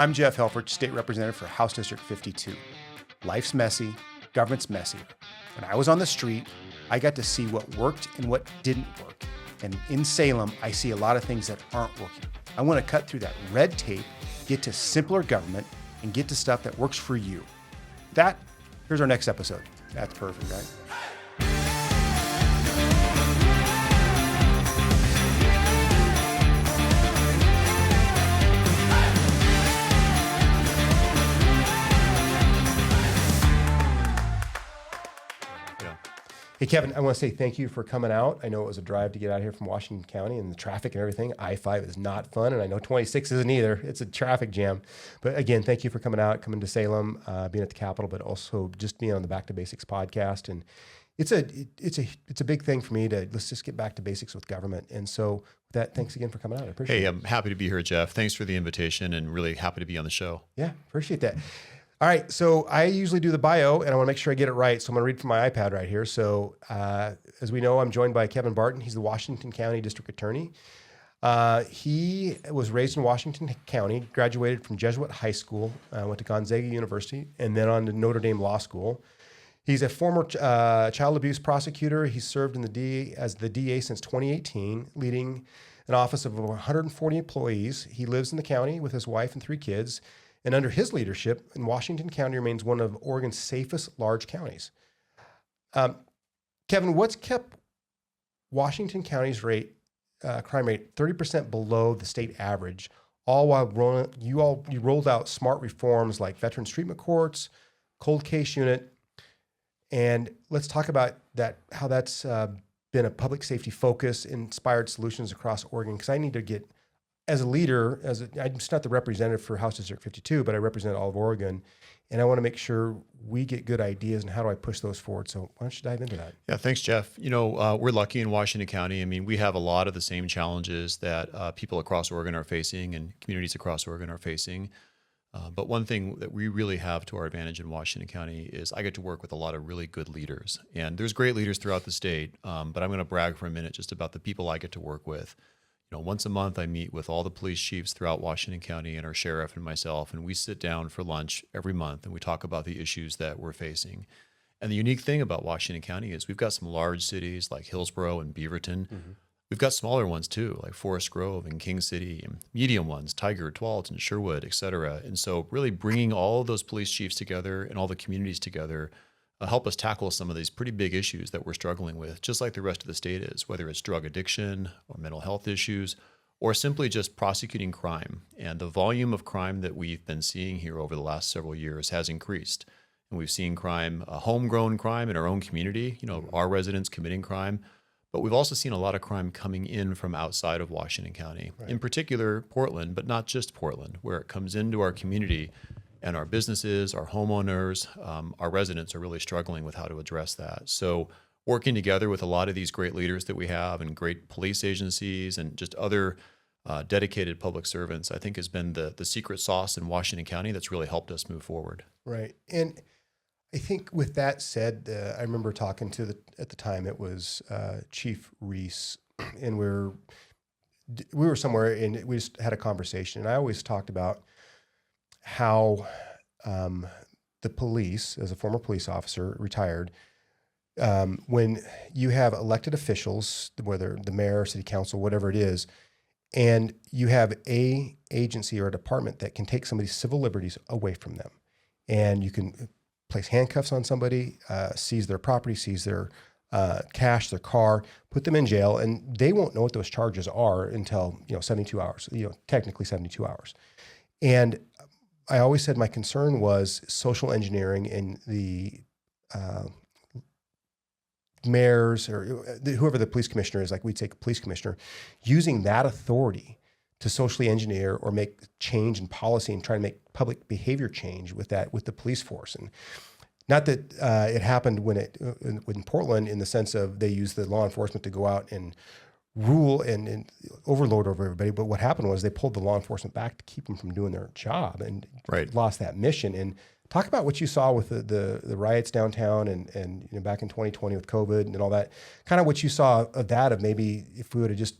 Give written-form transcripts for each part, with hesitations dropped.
I'm Jeff Helfrich, State Representative for House District 52. Life's messy, government's messier. When I was on the street, I got to see what worked and what didn't work. And in Salem, I see a lot of things that aren't working. I want to cut through that red tape, get to simpler government, and get to stuff that works for you. Here's our next episode. That's perfect, right? Hey, Kevin, I want to say thank you for coming out. I know it was a drive to get out here from Washington County and the traffic and everything. I-5 is not fun, and I know 26 isn't either. It's a traffic jam. But again, thank you for coming out, coming to Salem, being at the Capitol, but also just being on the Back to Basics podcast. And it's a big thing for me let's just get back to basics with government. And so with that, thanks again for coming out. I appreciate it. Hey, I'm happy to be here, Jeff. Thanks for the invitation and really happy to be on the show. Yeah, appreciate that. All right, so I usually do the bio, and I want to make sure I get it right, so I'm going to read from my iPad right here. So as we know, I'm joined by Kevin Barton. He's the Washington County District Attorney. He was raised in Washington County, graduated from Jesuit High School, went to Gonzaga University, and then on to Notre Dame Law School. He's a former child abuse prosecutor. He's served as the DA since 2018, leading an office of over 140 employees. He lives in the county with his wife and 3 kids. And under his leadership, Washington County remains one of Oregon's safest large counties. Kevin, what's kept Washington County's crime rate 30% below the state average, all while you rolled out smart reforms like Veterans Treatment Courts, Cold Case Unit, and let's talk about that, how that's been a public safety focus, inspired solutions across Oregon, because I need to get, as a leader, I'm just not the representative for House District 52, but I represent all of Oregon, and I want to make sure we get good ideas and how do I push those forward. So why don't you dive into that? Yeah, thanks, Jeff. We're lucky in Washington County. I mean, we have a lot of the same challenges that people across Oregon are facing and communities across Oregon are facing. But one thing that we really have to our advantage in Washington County is I get to work with a lot of really good leaders. And there's great leaders throughout the state, but I'm going to brag for a minute just about the people I get to work with. Once a month, I meet with all the police chiefs throughout Washington County and our sheriff and myself, and we sit down for lunch every month and we talk about the issues that we're facing. And the unique thing about Washington County is we've got some large cities like Hillsborough and Beaverton. Mm-hmm. We've got smaller ones too, like Forest Grove and King City, and medium ones, Tiger, Tualatin, Sherwood, et cetera. And so really bringing all of those police chiefs together and all the communities together help us tackle some of these pretty big issues that we're struggling with, just like the rest of the state is, whether it's drug addiction or mental health issues, or simply just prosecuting crime. And the volume of crime that we've been seeing here over the last several years has increased. And we've seen crime, homegrown crime in our own community, our residents committing crime, but we've also seen a lot of crime coming in from outside of Washington County, right. In particular Portland, but not just Portland, where it comes into our community. And our businesses, our homeowners, our residents are really struggling with how to address that. So working together with a lot of these great leaders that we have and great police agencies and just other dedicated public servants, I think has been the secret sauce in Washington County that's really helped us move forward. Right. And I think with that said, I remember talking to at the time it was Chief Reese, and we were somewhere and we just had a conversation. And I always talked about how the police, as a former police officer, retired, when you have elected officials, whether the mayor, city council, whatever it is, and you have a agency or a department that can take somebody's civil liberties away from them, and you can place handcuffs on somebody, seize their property, seize their cash, their car, put them in jail, and they won't know what those charges are until 72 hours, technically 72 hours. And I always said my concern was social engineering in the mayors or whoever the police commissioner is, like we'd say police commissioner, using that authority to socially engineer or make change in policy and try to make public behavior change with the police force. And not that it happened in Portland in the sense of they used the law enforcement to go out and rule and overload over everybody. But what happened was they pulled the law enforcement back to keep them from doing their job and lost that mission. And talk about what you saw with the riots downtown and back in 2020 with COVID and all that, kind of what you saw of that, of maybe if we would have just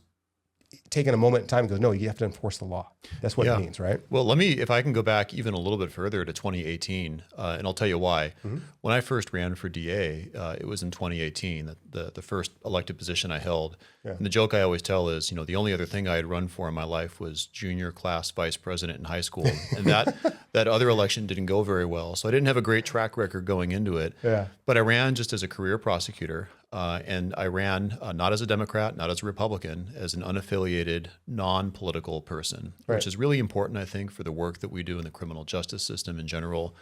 taken a moment in time and goes, no, you have to enforce the law. That's what Yeah. it means, right? Well, if I can go back even a little bit further to 2018, and I'll tell you why. When I first ran for DA, it was in 2018, the first elected position I held. Yeah. And the joke I always tell is, the only other thing I had run for in my life was junior class vice president in high school. And that other election didn't go very well. So I didn't have a great track record going into it. Yeah. But I ran just as a career prosecutor. And I ran not as a Democrat, not as a Republican, as an unaffiliated, non-political person, Right. which is really important, I think, for the work that we do in the criminal justice system in general,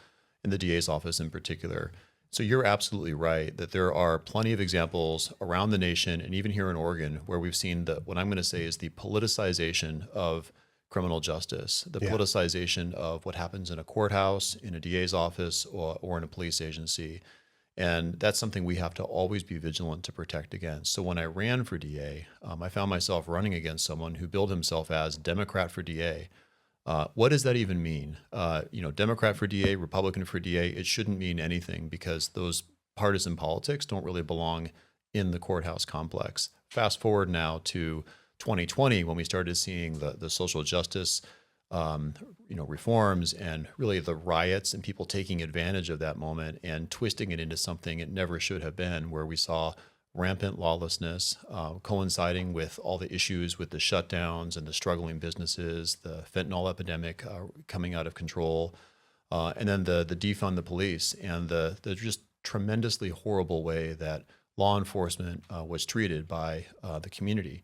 in the DA's office in particular. So you're absolutely right that there are plenty of examples around the nation and even here in Oregon where we've seen what I'm going to say is the politicization of criminal justice, the politicization of what happens in a courthouse, in a DA's office, or in a police agency. And that's something we have to always be vigilant to protect against. So when I ran for DA, I found myself running against someone who billed himself as Democrat for DA. What does that even mean? Democrat for DA, Republican for DA, it shouldn't mean anything because those partisan politics don't really belong in the courthouse complex. Fast forward now to 2020 when we started seeing the social justice reforms and really the riots and people taking advantage of that moment and twisting it into something it never should have been, where we saw rampant lawlessness coinciding with all the issues with the shutdowns and the struggling businesses, the fentanyl epidemic coming out of control, and then the defund the police and the just tremendously horrible way that law enforcement was treated by the community.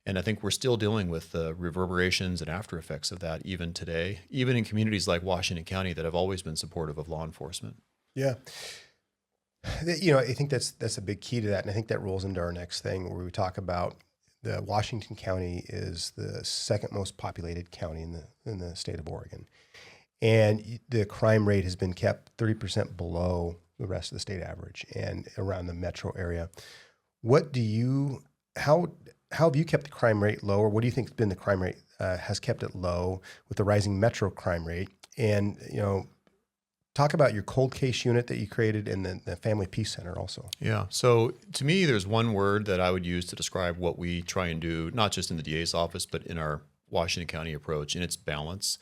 And I think we're still dealing with the reverberations and after effects of that even today, even in communities like Washington County that have always been supportive of law enforcement. Yeah. I think that's a big key to that. And I think that rolls into our next thing where we talk about the Washington County is the second most populated county in the state of Oregon. And the crime rate has been kept 30% below the rest of the state average and around the metro area. How have you kept the crime rate low, or what do you think has been the crime rate has kept it low with the rising metro crime rate? And, talk about your cold case unit that you created and the Family Peace Center also. Yeah. So to me, there's one word that I would use to describe what we try and do, not just in the DA's office, but in our Washington County approach, and it's balance.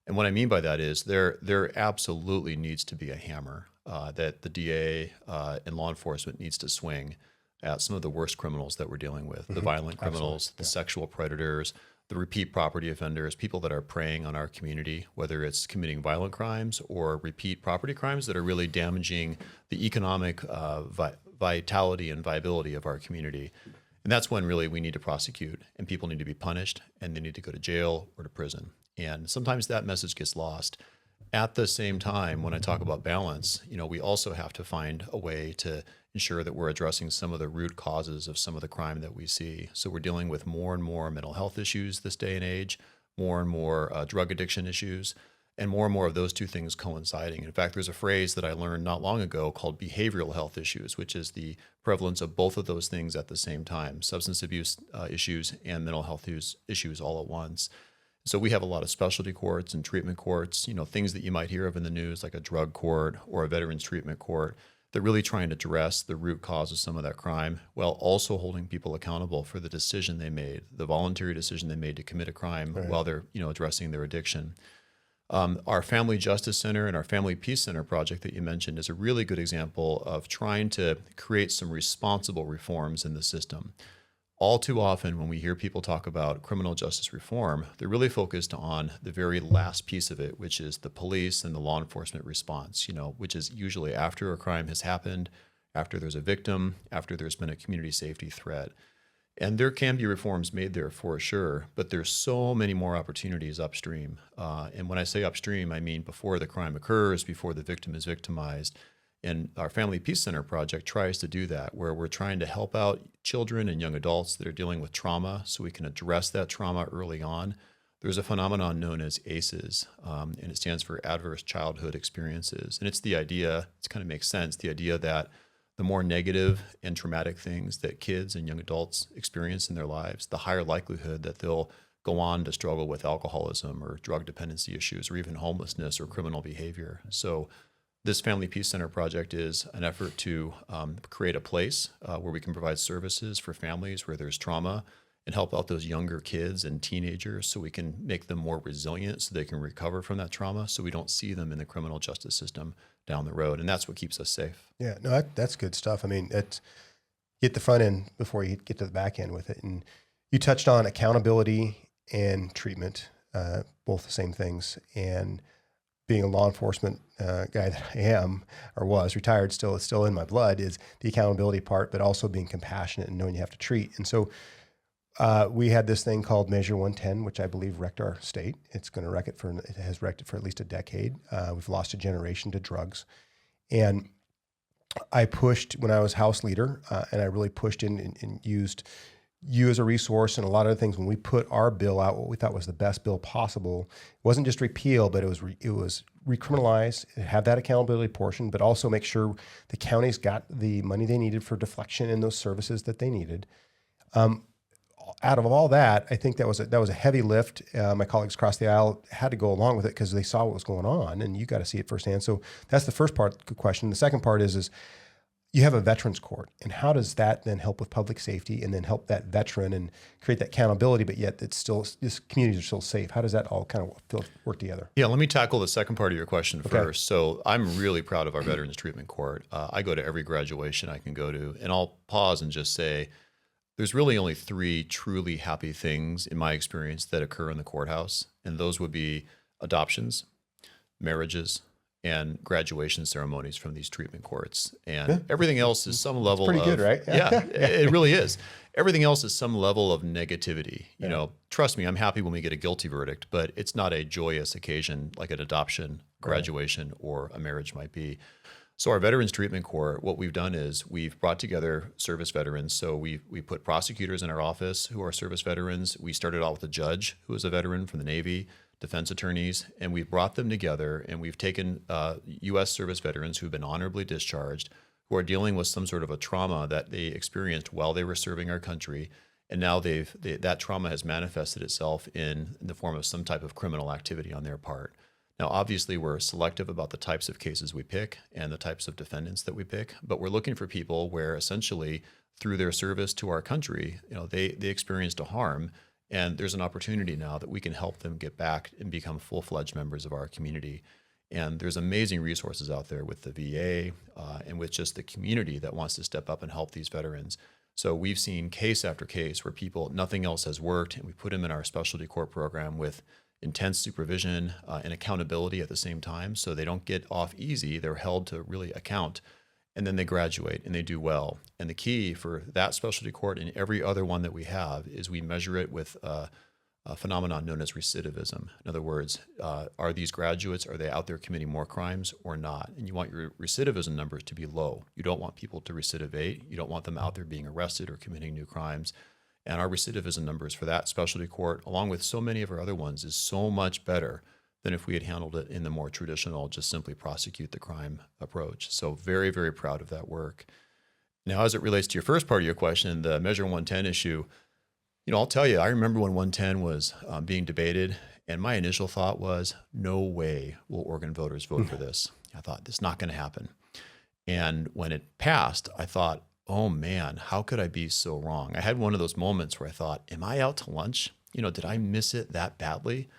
And what I mean by that is there absolutely needs to be a hammer that the DA and law enforcement needs to swing at some of the worst criminals that we're dealing with, the violent criminals, the sexual predators, the repeat property offenders, people that are preying on our community, whether it's committing violent crimes or repeat property crimes that are really damaging the economic vitality and viability of our community. And that's when really we need to prosecute and people need to be punished and they need to go to jail or to prison. And sometimes that message gets lost. At the same time, when I talk about balance, we also have to find a way to ensure that we're addressing some of the root causes of some of the crime that we see. So we're dealing with more and more mental health issues this day and age, more and more drug addiction issues, and more of those two things coinciding. In fact, there's a phrase that I learned not long ago called behavioral health issues, which is the prevalence of both of those things at the same time, substance abuse issues and mental health issues all at once. So we have a lot of specialty courts and treatment courts, things that you might hear of in the news, like a drug court or a veterans treatment court, that really try and address the root cause of some of that crime while also holding people accountable for the decision they made, the voluntary decision they made to commit a crime while they're, addressing their addiction. Our Family Justice Center and our Family Peace Center project that you mentioned is a really good example of trying to create some responsible reforms in the system. All too often, when we hear people talk about criminal justice reform, they're really focused on the very last piece of it, which is the police and the law enforcement response, which is usually after a crime has happened, after there's a victim, after there's been a community safety threat. And there can be reforms made there for sure, but there's so many more opportunities upstream. And when I say upstream, I mean before the crime occurs, before the victim is victimized. And our Family Peace Center project tries to do that, where we're trying to help out children and young adults that are dealing with trauma so we can address that trauma early on. There's a phenomenon known as ACEs, and it stands for Adverse Childhood Experiences. And it's the idea, it kind of makes sense, the idea that the more negative and traumatic things that kids and young adults experience in their lives, the higher likelihood that they'll go on to struggle with alcoholism or drug dependency issues or even homelessness or criminal behavior. So this Family Peace Center project is an effort to create a place where we can provide services for families where there's trauma and help out those younger kids and teenagers so we can make them more resilient so they can recover from that trauma so we don't see them in the criminal justice system down the road. And that's what keeps us safe. Yeah, no, that's good stuff. I mean, it's get the front end before you get to the back end with it. And you touched on accountability and treatment, both the same things. And being a law enforcement guy that I am, or was retired, it's still in my blood, is the accountability part, but also being compassionate and knowing you have to treat. And so we had this thing called Measure 110, which I believe wrecked our state. It has wrecked it for at least a decade. We've lost a generation to drugs. And I pushed when I was House leader, and I really pushed in and used you as a resource and a lot of other things. When we put our bill out, what we thought was the best bill possible, it wasn't just repeal, but it was recriminalize, have that accountability portion, but also make sure the counties got the money they needed for deflection and those services that they needed. Out of all that, I think that was a heavy lift. My colleagues across the aisle had to go along with it because they saw what was going on, and you got to see it firsthand. So that's the first part of the question. The second part is you have a veterans court, and how does that then help with public safety and then help that veteran and create that accountability, but yet these communities are still safe? How does that all kind of work together? Yeah, let me tackle the second part of your question first. So I'm really proud of our Veterans Treatment Court. I go to every graduation I can go to, and I'll pause and just say, there's really only 3 truly happy things in my experience that occur in the courthouse. And those would be adoptions, marriages, and graduation ceremonies from these treatment courts. And everything else is some level pretty good, right? Yeah, it really is. Everything else is some level of negativity. You know, trust me, I'm happy when we get a guilty verdict, but it's not a joyous occasion like an adoption, graduation, or a marriage might be. So our Veterans Treatment Court, what we've done is we've brought together service veterans. So we put prosecutors in our office who are service veterans. We started out with a judge who is a veteran from the Navy, defense attorneys, and we've brought them together, and we've taken U.S. service veterans who've been honorably discharged, who are dealing with some sort of a trauma that they experienced while they were serving our country, and now that trauma has manifested itself in the form of some type of criminal activity on their part. Now, obviously, we're selective about the types of cases we pick and the types of defendants that we pick, but we're looking for people where essentially through their service to our country, they experienced a harm, and there's an opportunity now that we can help them get back and become full-fledged members of our community. And there's amazing resources out there with the VA and with just the community that wants to step up and help these veterans. So we've seen case after case where nothing else has worked, and we put them in our specialty court program with intense supervision and accountability at the same time. So they don't get off easy. They're held to really account, and then they graduate and they do well. And the key for that specialty court and every other one that we have is we measure it with a phenomenon known as recidivism. In other words, are these graduates, are they out there committing more crimes or not? And you want your recidivism numbers to be low. You don't want people to recidivate. You don't want them out there being arrested or committing new crimes. And our recidivism numbers for that specialty court, along with so many of our other ones, is so much better than if we had handled it in the more traditional, just simply prosecute the crime approach. So very, very proud of that work. Now, as it relates to your first part of your question, the Measure 110 issue, I'll tell you, I remember when 110 was being debated, and my initial thought was, no way will Oregon voters vote for this. I thought, this is not going to happen. And when it passed, I thought, oh man, how could I be so wrong? I had one of those moments where I thought, am I out to lunch? Did I miss it that badly?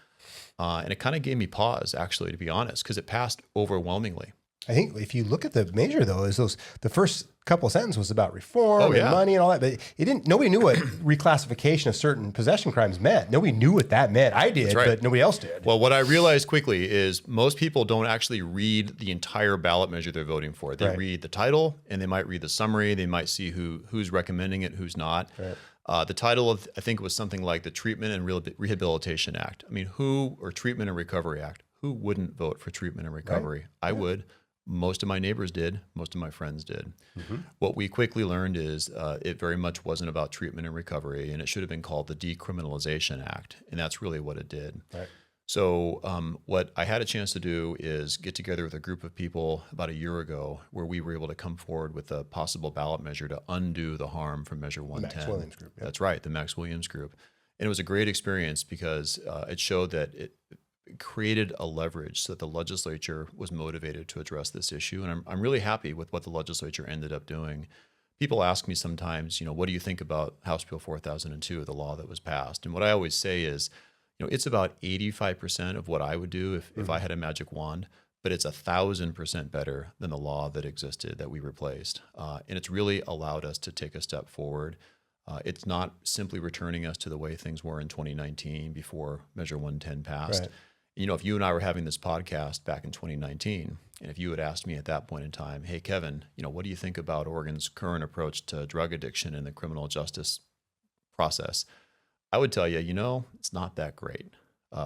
And it kind of gave me pause, actually, to be honest, because it passed overwhelmingly. I think if you look at the measure, though, the first couple of sentences was about reform and money and all that, but nobody knew what reclassification of certain possession crimes meant. Nobody knew what that meant. I did, but nobody else did. Well, what I realized quickly is most people don't actually read the entire ballot measure they're voting for. They read the title, and they might read the summary. They might see who's recommending it, who's not. The title of, I think it was something like the Treatment and Rehabilitation Act. I mean, or Treatment and Recovery Act. Who wouldn't vote for treatment and recovery? I would. Most of my neighbors did. Most of my friends did. Mm-hmm. What we quickly learned is it very much wasn't about treatment and recovery, and it should have been called the Decriminalization Act, and that's really what it did. Right. So what I had a chance to do is get together with a group of people about a year ago where we were able to come forward with a possible ballot measure to undo the harm from Measure 110. Max Williams Group. Yep. That's right, the Max Williams Group. And it was a great experience because it showed that it created a leverage so that the legislature was motivated to address this issue. And I'm really happy with what the legislature ended up doing. people ask me sometimes, what do you think about House Bill 4002, the law that was passed? And what I always say is, it's about 85% of what I would do if I had a magic wand, but it's 1,000% better than the law that existed that we replaced. And it's really allowed us to take a step forward. It's not simply returning us to the way things were in 2019 before Measure 110 passed. Right. If you and I were having this podcast back in 2019, and if you had asked me at that point in time, hey, Kevin, what do you think about Oregon's current approach to drug addiction in the criminal justice process? I would tell you, it's not that great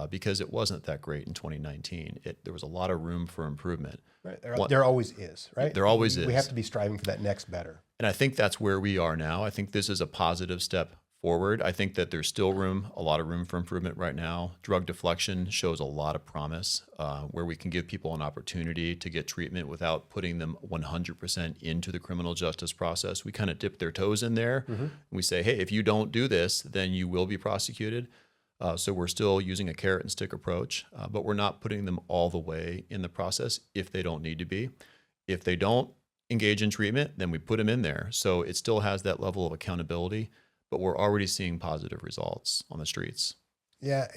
because it wasn't that great in 2019. There was a lot of room for improvement. Right. There always is, right? There always is. We have to be striving for that next better. And I think that's where we are now. I think this is a positive step forward. I think that there's still a lot of room for improvement right now. Drug deflection shows a lot of promise where we can give people an opportunity to get treatment without putting them 100% into the criminal justice process. We kind of dip their toes in there. And we say, hey, if you don't do this, then you will be prosecuted. So we're still using a carrot and stick approach, but we're not putting them all the way in the process if they don't need to be. If they don't engage in treatment, then we put them in there. So it still has that level of accountability, but we're already seeing positive results on the streets. Yeah.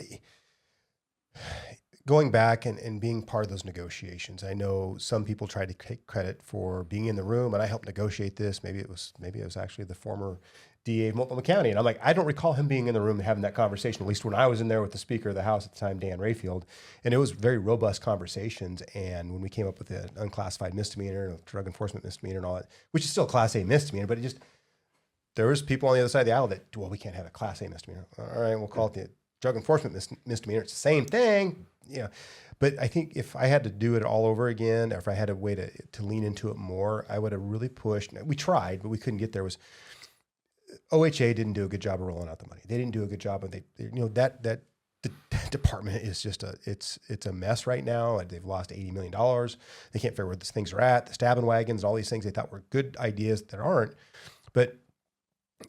Going back and being part of those negotiations, I know some people tried to take credit for being in the room, and I helped negotiate this. Maybe it was actually the former DA of Multnomah County. And I'm like, I don't recall him being in the room and having that conversation, at least when I was in there with the Speaker of the House at the time, Dan Rayfield. And it was very robust conversations. And when we came up with the unclassified misdemeanor, drug enforcement misdemeanor and all that, which is still a Class A misdemeanor, but there was people on the other side of the aisle that, well, we can't have a Class A misdemeanor. All right, we'll call it the drug enforcement misdemeanor. It's the same thing. But I think if I had to do it all over again, or if I had a way to lean into it more, I would have really pushed. We tried, but we couldn't get there. OHA didn't do a good job of rolling out the money. They didn't do a good job, and that department is just it's a mess right now. They've lost $80 million. They can't figure out where these things are at. The stabbing wagons, all these things they thought were good ideas that aren't. But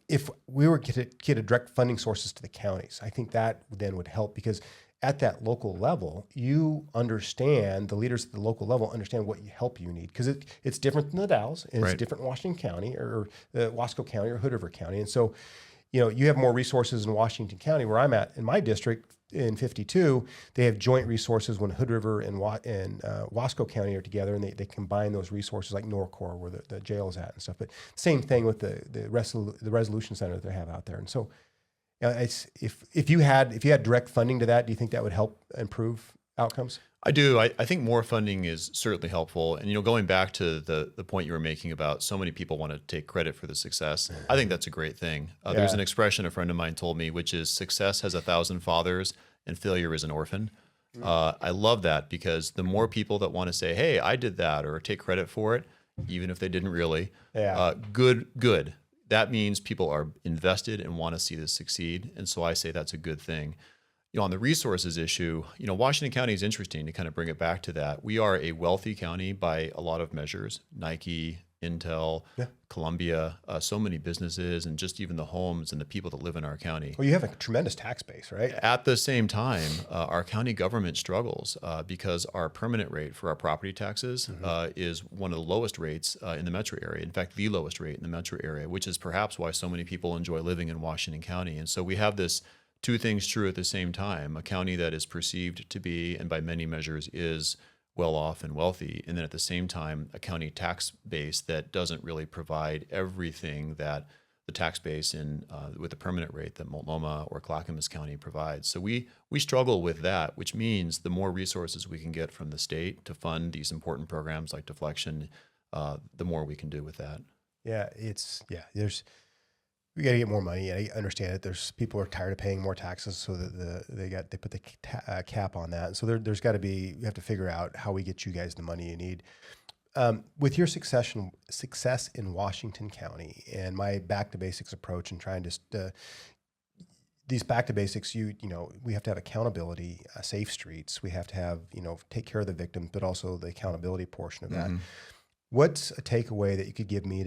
if we were to get a direct funding sources to the counties, I think that then would help, because at that local level, you understand, the leaders at the local level understand what help you need, because it's different than the Dalles, and it's different in Washington County or Wasco County or Hood River County. And so, you have more resources in Washington County where I'm at. In my district in 52, they have joint resources when Hood River and Wasco County are together, and they combine those resources, like Norcor, where the jail is at and stuff. But same thing with the resolution center that they have out there. And so, if you had direct funding to that, do you think that would help improve outcomes? I do. I think more funding is certainly helpful. And, going back to the point you were making about so many people want to take credit for the success, I think that's a great thing. There's an expression a friend of mine told me, which is success has 1,000 fathers and failure is an orphan. I love that, because the more people that want to say, hey, I did that, or take credit for it, even if they didn't really, good. That means people are invested and want to see this succeed. And so I say that's a good thing. On the resources issue, Washington County is interesting to kind of bring it back to that. We are a wealthy county by a lot of measures. Nike, Intel, Columbia, so many businesses, and just even the homes and the people that live in our county. Well, you have a tremendous tax base, right? At the same time, our county government struggles because our permanent rate for our property taxes is one of the lowest rates in the metro area. In fact, the lowest rate in the metro area, which is perhaps why so many people enjoy living in Washington County. And so we have this two things true at the same time: a county that is perceived to be, and by many measures is, well off and wealthy, and then at the same time a county tax base that doesn't really provide everything that the tax base in with the permanent rate that Multnomah or Clackamas County provides. So we struggle with that, which means the more resources we can get from the state to fund these important programs like deflection, the more we can do with that. We got to get more money. I understand it. There's people are tired of paying more taxes, so that they put the cap on that. And so there's got to be, you have to figure out how we get you guys the money you need. With your success in Washington County and my back to basics approach and trying to these back to basics, we have to have accountability, safe streets. We have to have take care of the victim, but also the accountability portion of that. What's a takeaway that you could give me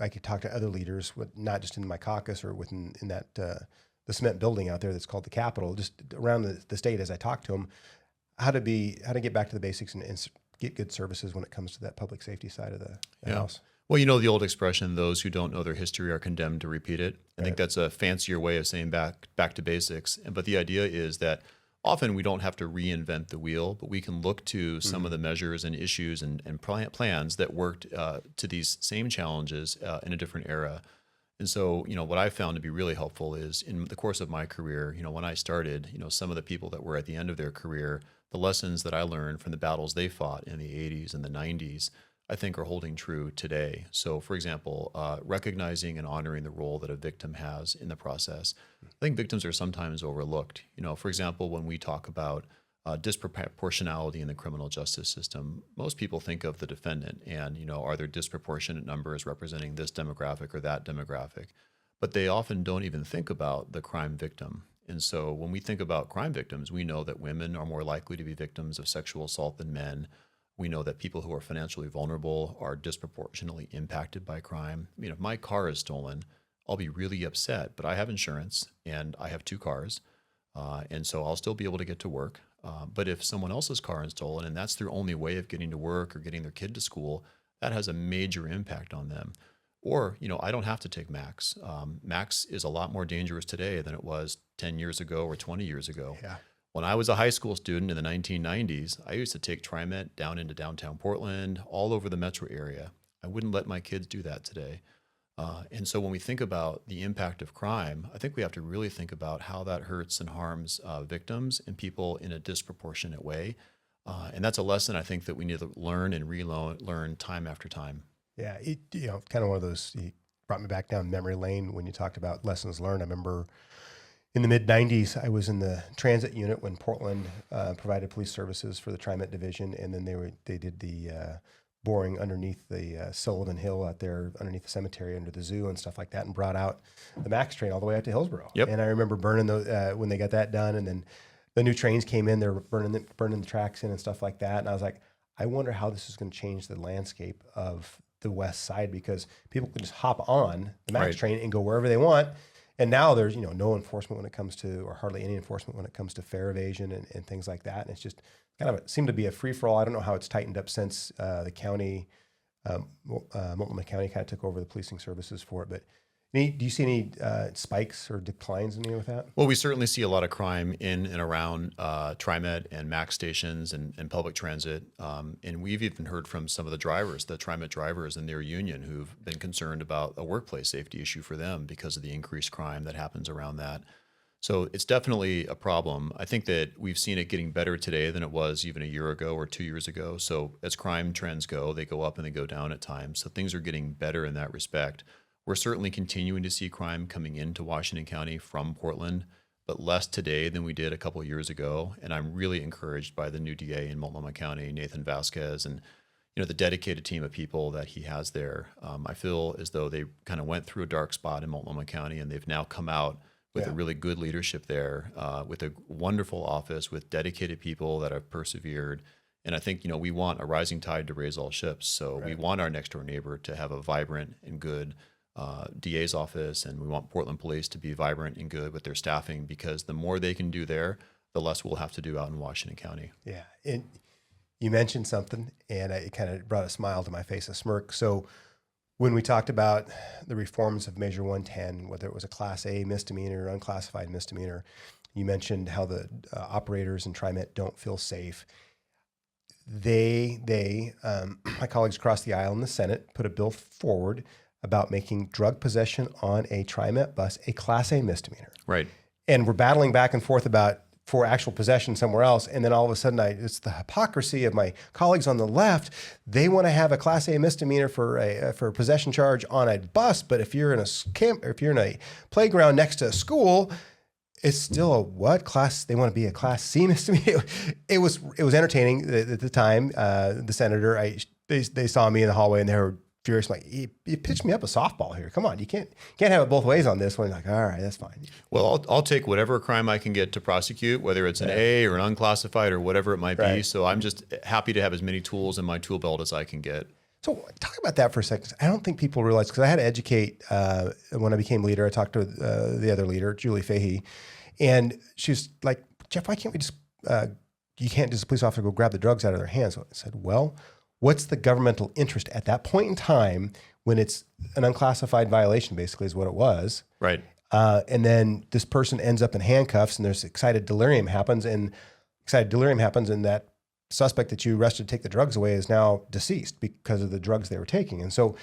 I could talk to other leaders, not just in my caucus or within that the cement building out there that's called the Capitol, just around the state as I talk to them, how to get back to the basics and get good services when it comes to that public safety side of the house? Well, you know the old expression, those who don't know their history are condemned to repeat it. I think Right. that's a fancier way of saying back to basics. But the idea is that often we don't have to reinvent the wheel, but we can look to some of the measures and issues and plans that worked to these same challenges in a different era. And so, what I found to be really helpful is in the course of my career, when I started, some of the people that were at the end of their career, the lessons that I learned from the battles they fought in the 80s and the 90s, I think are holding true today. So, for example, recognizing and honoring the role that a victim has in the process. I think victims are sometimes overlooked. For example, when we talk about disproportionality in the criminal justice system, most people think of the defendant and, are there disproportionate numbers representing this demographic or that demographic? But they often don't even think about the crime victim. And so when we think about crime victims, we know that women are more likely to be victims of sexual assault than men. We know that people who are financially vulnerable are disproportionately impacted by crime. If my car is stolen, I'll be really upset, but I have insurance and I have 2 cars. And so I'll still be able to get to work. But if someone else's car is stolen and that's their only way of getting to work or getting their kid to school, that has a major impact on them. Or, I don't have to take Max. Max is a lot more dangerous today than it was 10 years ago or 20 years ago. Yeah. When I was a high school student in the 1990s, I used to take TriMet down into downtown Portland, all over the metro area. I wouldn't let my kids do that today. And so when we think about the impact of crime, I think we have to really think about how that hurts and harms victims and people in a disproportionate way. And that's a lesson I think that we need to learn and relearn time after time. Yeah. Kind of one of those, you brought me back down memory lane when you talked about lessons learned. I remember in the mid 90s, I was in the transit unit when Portland provided police services for the TriMet division. And then they did the boring underneath the Sullivan Hill out there, underneath the cemetery, under the zoo and stuff like that, and brought out the Max train all the way out to Hillsborough. Yep. And I remember burning those when they got that done, and then the new trains came in, they were burning the tracks in and stuff like that. And I was like, I wonder how this is going to change the landscape of the West Side, because people can just hop on the Max Right. train and go wherever they want. And now there's no enforcement when it comes to, or hardly any enforcement when it comes to fare evasion and things like that. And it's just kind of seemed to be a free for all. I don't know how it's tightened up since the county, Multnomah County, kind of took over the policing services for it. But do you see any spikes or declines in any with that? Well, we certainly see a lot of crime in and around TriMet and Max stations and public transit. And we've even heard from some of the drivers, the TriMet drivers and their union, who've been concerned about a workplace safety issue for them because of the increased crime that happens around that. So it's definitely a problem. I think that we've seen it getting better today than it was even a year ago or 2 years ago. So as crime trends go, they go up and they go down at times. So things are getting better in that respect. We're certainly continuing to see crime coming into Washington County from Portland, but less today than we did a couple of years ago. And I'm really encouraged by the new DA in Multnomah County, Nathan Vasquez, and the dedicated team of people that he has there. I feel as though they kind of went through a dark spot in Multnomah County, and they've now come out with a really good leadership there, with a wonderful office, with dedicated people that have persevered. And I think, we want a rising tide to raise all ships. So we want our next door neighbor to have a vibrant and good DA's office, and we want Portland Police to be vibrant and good with their staffing, because the more they can do there, the less we'll have to do out in Washington County. Yeah. And you mentioned something, and it kind of brought a smile to my face, a smirk. So when we talked about the reforms of Measure 110, whether it was a Class A misdemeanor or unclassified misdemeanor, you mentioned how the operators in TriMet don't feel safe. My colleagues across the aisle in the Senate put a bill forward about making drug possession on a TriMet bus a Class A misdemeanor. Right. And we're battling back and forth for actual possession somewhere else. And then all of a sudden, it's the hypocrisy of my colleagues on the left. They want to have a Class A misdemeanor for a possession charge on a bus, but if you're in a playground next to a school, it's still a what class? They want to be a Class C misdemeanor. It was entertaining at the time. The senator, they saw me in the hallway and they were furious. I'm like, you pitched me up a softball here. Come on, you can't have it both ways on this one. Like, all right, that's fine. Well, I'll take whatever crime I can get to prosecute, whether it's an A or an unclassified or whatever it might be. Right. So I'm just happy to have as many tools in my tool belt as I can get. So talk about that for a second. I don't think people realize, because I had to educate when I became leader. I talked to the other leader, Julie Fahey, and she was like, Jeff, why can't we just, you can't just a police officer go grab the drugs out of their hands? So I said, well, what's the governmental interest at that point in time when it's an unclassified violation, basically is what it was. Right. And then this person ends up in handcuffs and there's excited delirium happens and that suspect that you arrested to take the drugs away is now deceased because of the drugs they were taking. And so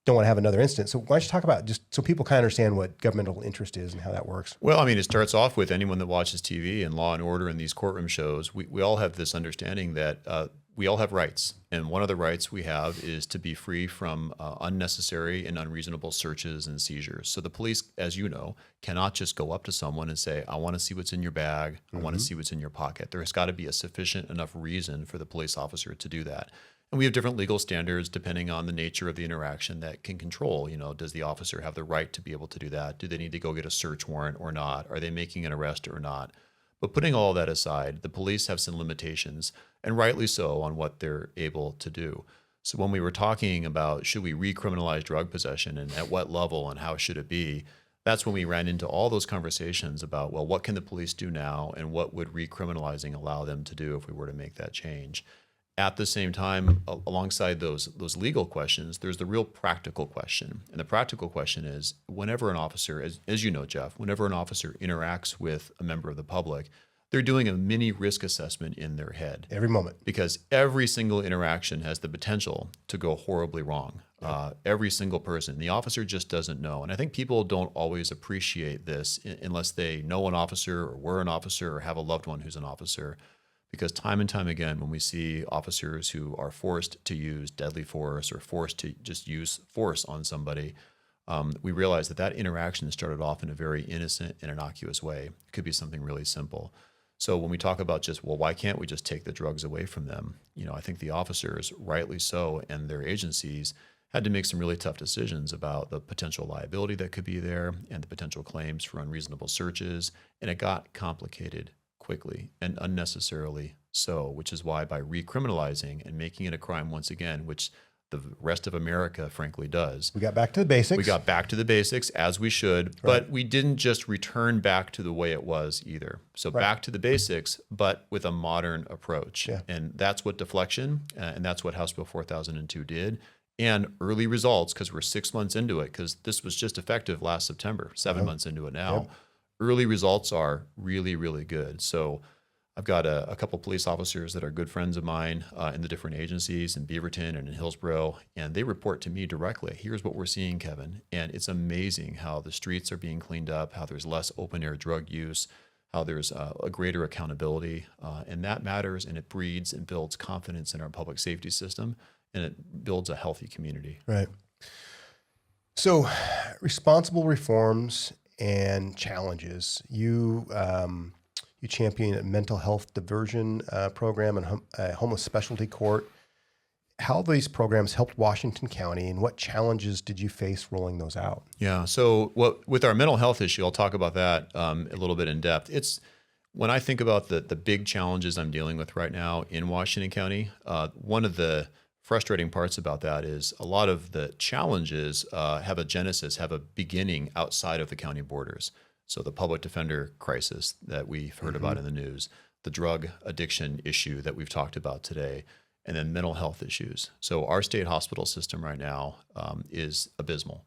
don't want to have another instance. So why don't you talk about, just so people kind of understand what governmental interest is and how that works? Well, I mean, it starts off with anyone that watches TV and Law and Order and these courtroom shows. We all have this understanding that we all have rights. And one of the rights we have is to be free from unnecessary and unreasonable searches and seizures. So the police, as you know, cannot just go up to someone and say, I want to see what's in your bag. I want to see what's in your pocket. There's got to be a sufficient enough reason for the police officer to do that. And we have different legal standards depending on the nature of the interaction that can control, does the officer have the right to be able to do that? Do they need to go get a search warrant or not? Are they making an arrest or not? But putting all that aside, the police have some limitations, and rightly so, on what they're able to do. So when we were talking about should we recriminalize drug possession and at what level and how should it be, that's when we ran into all those conversations about, well, what can the police do now and what would recriminalizing allow them to do if we were to make that change? At the same time, alongside those legal questions, there's the real practical question. And the practical question is, whenever an officer, as you know, Jeff, whenever an officer interacts with a member of the public, they're doing a mini risk assessment in their head. Every moment. Because every single interaction has the potential to go horribly wrong. Every single person. The officer just doesn't know. And I think people don't always appreciate this unless they know an officer or were an officer or have a loved one who's an officer. Because time and time again, when we see officers who are forced to use deadly force or forced to just use force on somebody, we realize that interaction started off in a very innocent and innocuous way. It could be something really simple. So when we talk about why can't we just take the drugs away from them? I think the officers, rightly so, and their agencies had to make some really tough decisions about the potential liability that could be there and the potential claims for unreasonable searches. And it got complicated quickly and unnecessarily so, which is why by recriminalizing and making it a crime once again, which the rest of America frankly does. We got back to the basics. We got back to the basics as we should, right. But we didn't just return back to the way it was either. So right. Back to the basics, but with a modern approach. Yeah. And that's what deflection, and that's what House Bill 4002 did. And early results, because we're 6 months into it, because this was just effective last September, 7 months into it now. Yep. Early results are really, really good. So I've got a couple police officers that are good friends of mine in the different agencies in Beaverton and in Hillsborough, and they report to me directly, here's what we're seeing, Kevin. And it's amazing how the streets are being cleaned up, how there's less open-air drug use, how there's a greater accountability, and that matters, and it breeds and builds confidence in our public safety system, and it builds a healthy community. Right. So responsible reforms and challenges. You champion a mental health diversion program and a homeless specialty court. How have these programs helped Washington County, and what challenges did you face rolling those out? Yeah, so with our mental health issue, I'll talk about that a little bit in depth. It's when I think about the big challenges I'm dealing with right now in Washington County, one of the frustrating parts about that is a lot of the challenges have a beginning outside of the county borders. So the public defender crisis that we've heard about in the news, the drug addiction issue that we've talked about today, and then mental health issues. So our state hospital system right now is abysmal.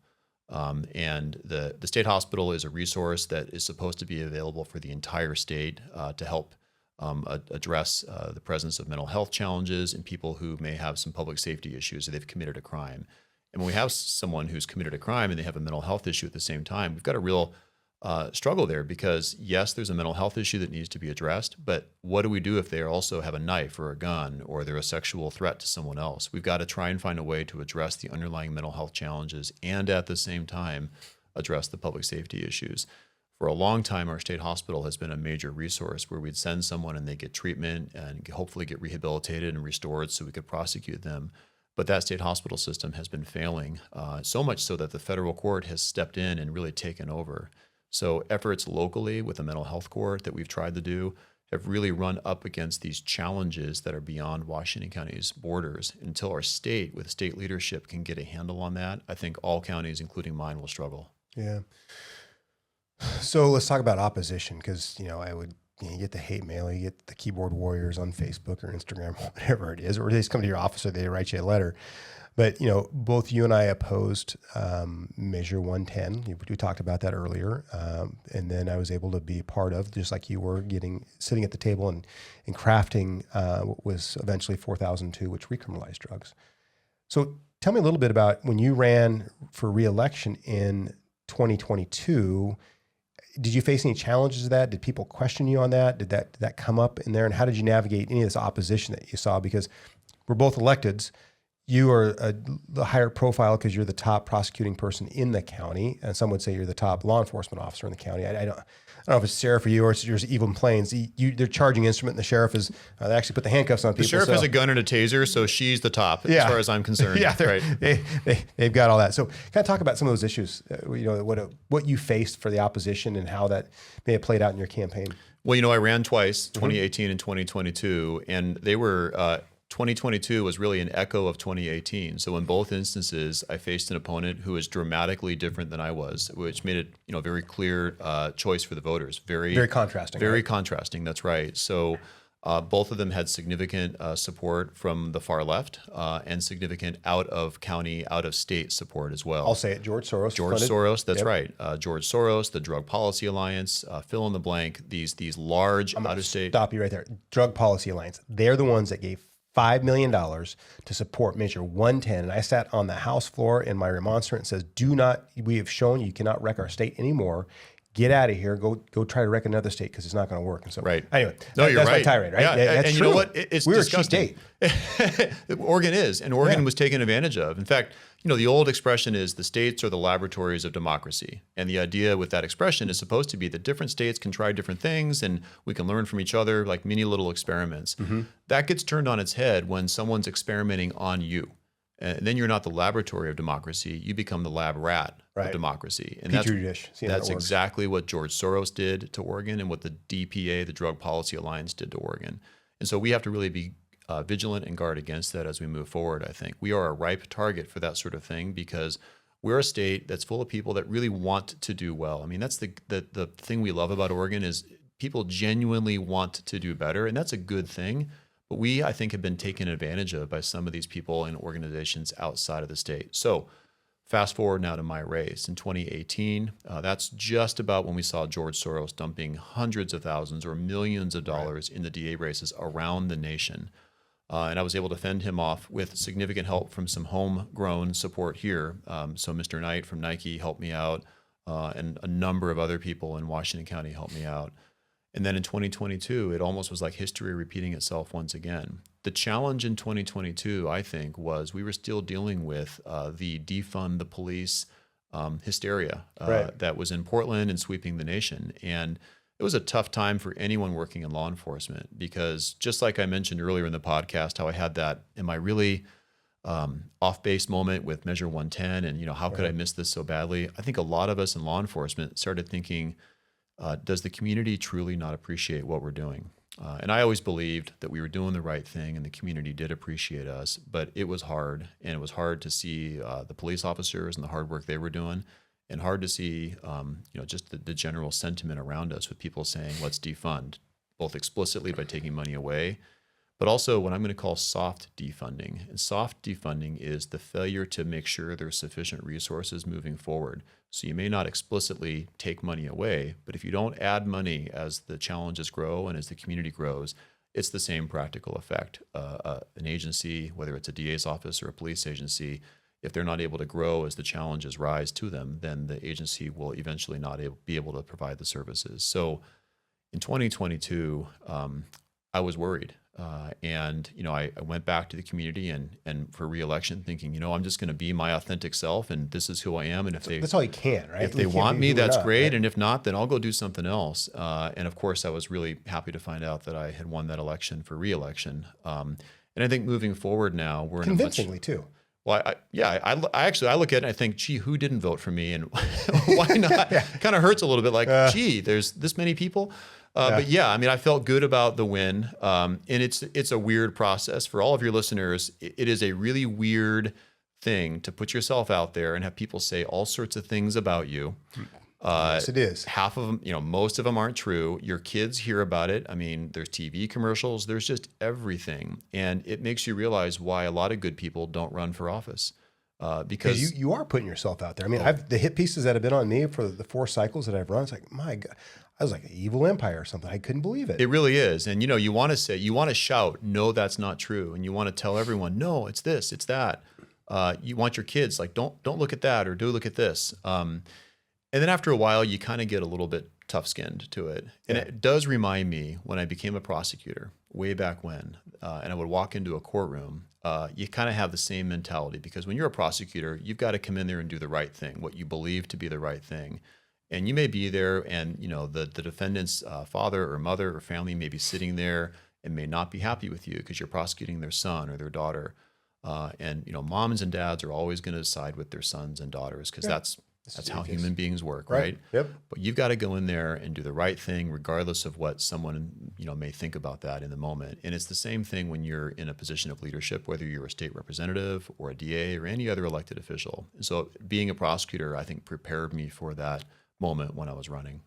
And the state hospital is a resource that is supposed to be available for the entire state to help address the presence of mental health challenges in people who may have some public safety issues or they've committed a crime. And when we have someone who's committed a crime and they have a mental health issue at the same time, we've got a real struggle there because, yes, there's a mental health issue that needs to be addressed, but what do we do if they also have a knife or a gun or they're a sexual threat to someone else? We've got to try and find a way to address the underlying mental health challenges and at the same time address the public safety issues. For a long time, our state hospital has been a major resource where we'd send someone and they get treatment and hopefully get rehabilitated and restored so we could prosecute them. But that state hospital system has been failing, so much so that the federal court has stepped in and really taken over. So efforts locally with the mental health court that we've tried to do have really run up against these challenges that are beyond Washington County's borders. Until our state, with state leadership, can get a handle on that, I think all counties, including mine, will struggle. Yeah. So let's talk about opposition, because I would you get the hate mail, you get the keyboard warriors on Facebook or Instagram, whatever it is, or they just come to your office or they write you a letter. But, both you and I opposed Measure 110. We talked about that earlier. And then I was able to be part of, just like you were, sitting at the table and crafting what was eventually 4002, which recriminalized drugs. So tell me a little bit about when you ran for re-election in 2022. Did you face any challenges to that? Did people question you on that? Did that come up in there? And how did you navigate any of this opposition that you saw? Because we're both electeds. You are the higher profile because you're the top prosecuting person in the county, and some would say you're the top law enforcement officer in the county. I don't know if it's sheriff for you or it's yours, Even Plains. They're charging instrument, and the sheriff is they actually put the handcuffs on people. The sheriff has a gun and a taser, so she's the top as far as I'm concerned. Yeah, right. They've got all that. So, kind of talk about some of those issues. What you faced for the opposition and how that may have played out in your campaign. Well, I ran twice, 2018 and 2022, and they were. 2022 was really an echo of 2018. So in both instances, I faced an opponent who was dramatically different than I was, which made it, a very clear choice for the voters. Very contrasting. Very contrasting. That's right. So both of them had significant support from the far left and significant out of county, out of state support as well. I'll say it, George Soros. Soros, that's right. George Soros, the Drug Policy Alliance, fill in the blank. These large out of state. Stop you right there. Drug Policy Alliance. They're the ones that gave $5 million to support Measure 110. And I sat on the House floor and my remonstrance says, we have shown you cannot wreck our state anymore. Get out of here. Go try to wreck another state because it's not going to work. And so, anyway, you're that's right. my tirade, right? Yeah, that's and true. You know what? It's we're disgusting. A cheap date. Oregon is, and Oregon was taken advantage of. In fact, the old expression is the states are the laboratories of democracy. And the idea with that expression is supposed to be that different states can try different things and we can learn from each other like mini little experiments. Mm-hmm. That gets turned on its head when someone's experimenting on you. And then you're not the laboratory of democracy. You become the lab rat of democracy. And Petri dish. That's exactly what George Soros did to Oregon and what the DPA, the Drug Policy Alliance, did to Oregon. And so we have to really be vigilant and guard against that as we move forward, I think. We are a ripe target for that sort of thing because we're a state that's full of people that really want to do well. I mean, that's the thing we love about Oregon is people genuinely want to do better, and that's a good thing. But we, I think, have been taken advantage of by some of these people and organizations outside of the state. So fast forward now to my race in 2018. That's just about when we saw George Soros dumping hundreds of thousands or millions of dollars in the DA races around the nation. And I was able to fend him off with significant help from some homegrown support here. So Mr. Knight from Nike helped me out, and a number of other people in Washington County helped me out. And then in 2022, it almost was like history repeating itself once again. The challenge in 2022, I think, was we were still dealing with the defund the police hysteria that was in Portland and sweeping the nation. And it was a tough time for anyone working in law enforcement because just like I mentioned earlier in the podcast, how I had that, am I really off-base moment with Measure 110 and, how could I miss this so badly? I think a lot of us in law enforcement started thinking, does the community truly not appreciate what we're doing? And I always believed that we were doing the right thing and the community did appreciate us, but it was hard. And it was hard to see the police officers and the hard work they were doing and hard to see, just the general sentiment around us with people saying, let's defund, both explicitly by taking money away, but also what I'm going to call soft defunding. And soft defunding is the failure to make sure there's sufficient resources moving forward. So you may not explicitly take money away, but if you don't add money as the challenges grow and as the community grows, it's the same practical effect. An agency, whether it's a DA's office or a police agency, if they're not able to grow as the challenges rise to them, then the agency will eventually not be able to provide the services. So in 2022, I was worried. And I went back to the community and for re-election thinking, I'm just going to be my authentic self and this is who I am. And if that's all you can, right? If they want me, that's great. Right? And if not, then I'll go do something else. And of course, I was really happy to find out that I had won that election for re-election. And I think moving forward now, we're convincingly too. Well, I look at it and I think, gee, who didn't vote for me and why not? It kind of hurts a little bit like, gee, there's this many people. But yeah, I mean, I felt good about the win. And it's a weird process for all of your listeners. It is a really weird thing to put yourself out there and have people say all sorts of things about you. Yes, it is. Half of them, most of them aren't true. Your kids hear about it. I mean, there's TV commercials, there's just everything. And it makes you realize why a lot of good people don't run for office. Because you are putting yourself out there. I mean, the hit pieces that have been on me for the 4 cycles that I've run, it's like, my God, I was like an evil empire or something. I couldn't believe it. It really is. And, you want to shout, no, that's not true. And you want to tell everyone, no, it's this, it's that. You want your kids like, don't look at that, or do look at this. And then after a while, you kind of get a little bit tough-skinned to it. And it does remind me when I became a prosecutor way back when, and I would walk into a courtroom, you kind of have the same mentality, because when you're a prosecutor, you've got to come in there and do the right thing, what you believe to be the right thing. And you may be there, and the defendant's father or mother or family may be sitting there and may not be happy with you because you're prosecuting their son or their daughter. And moms and dads are always going to side with their sons and daughters, because that's how human beings work, right? Yep. But you've got to go in there and do the right thing, regardless of what someone may think about that in the moment. And it's the same thing when you're in a position of leadership, whether you're a state representative or a DA or any other elected official. And so being a prosecutor, I think, prepared me for that moment when I was running.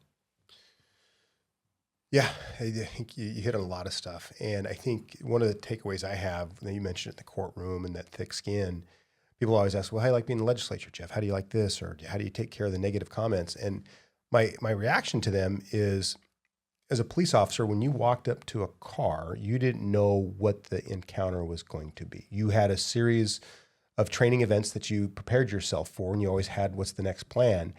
Yeah, I think you hit on a lot of stuff. And I think one of the takeaways I have, that you mentioned at the courtroom and that thick skin, people always ask, well, how do you like being in the legislature, Jeff? How do you like this? Or how do you take care of the negative comments? And my reaction to them is, as a police officer, when you walked up to a car, you didn't know what the encounter was going to be. You had a series of training events that you prepared yourself for, and you always had what's the next plan.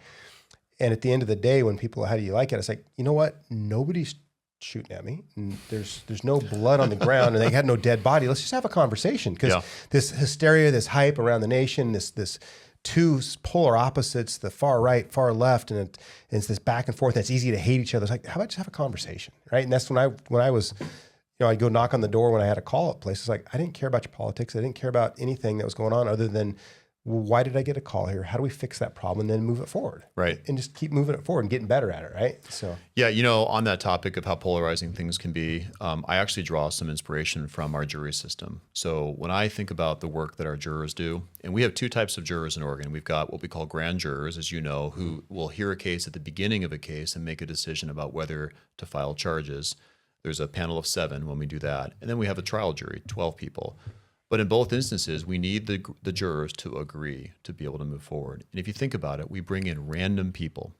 And at the end of the day, when people, how do you like it? It's like, you know what? Nobody's shooting at me. And there's no blood on the ground, and they had no dead body. Let's just have a conversation, because this hysteria, this hype around the nation, this two polar opposites, the far right, far left, and it's this back and forth. And it's easy to hate each other. It's like, how about just have a conversation, right? And that's when I was, I'd go knock on the door when I had a call at places. Like, I didn't care about your politics. I didn't care about anything that was going on other than, well, why did I get a call here? How do we fix that problem and then move it forward? Right. And just keep moving it forward and getting better at it, right? So yeah, on that topic of how polarizing things can be, I actually draw some inspiration from our jury system. So when I think about the work that our jurors do, and we have 2 types of jurors in Oregon. We've got what we call grand jurors, as you know, who will hear a case at the beginning of a case and make a decision about whether to file charges. There's a panel of 7 when we do that. And then we have a trial jury, 12 people. But in both instances, we need the jurors to agree to be able to move forward. And if you think about it, we bring in random people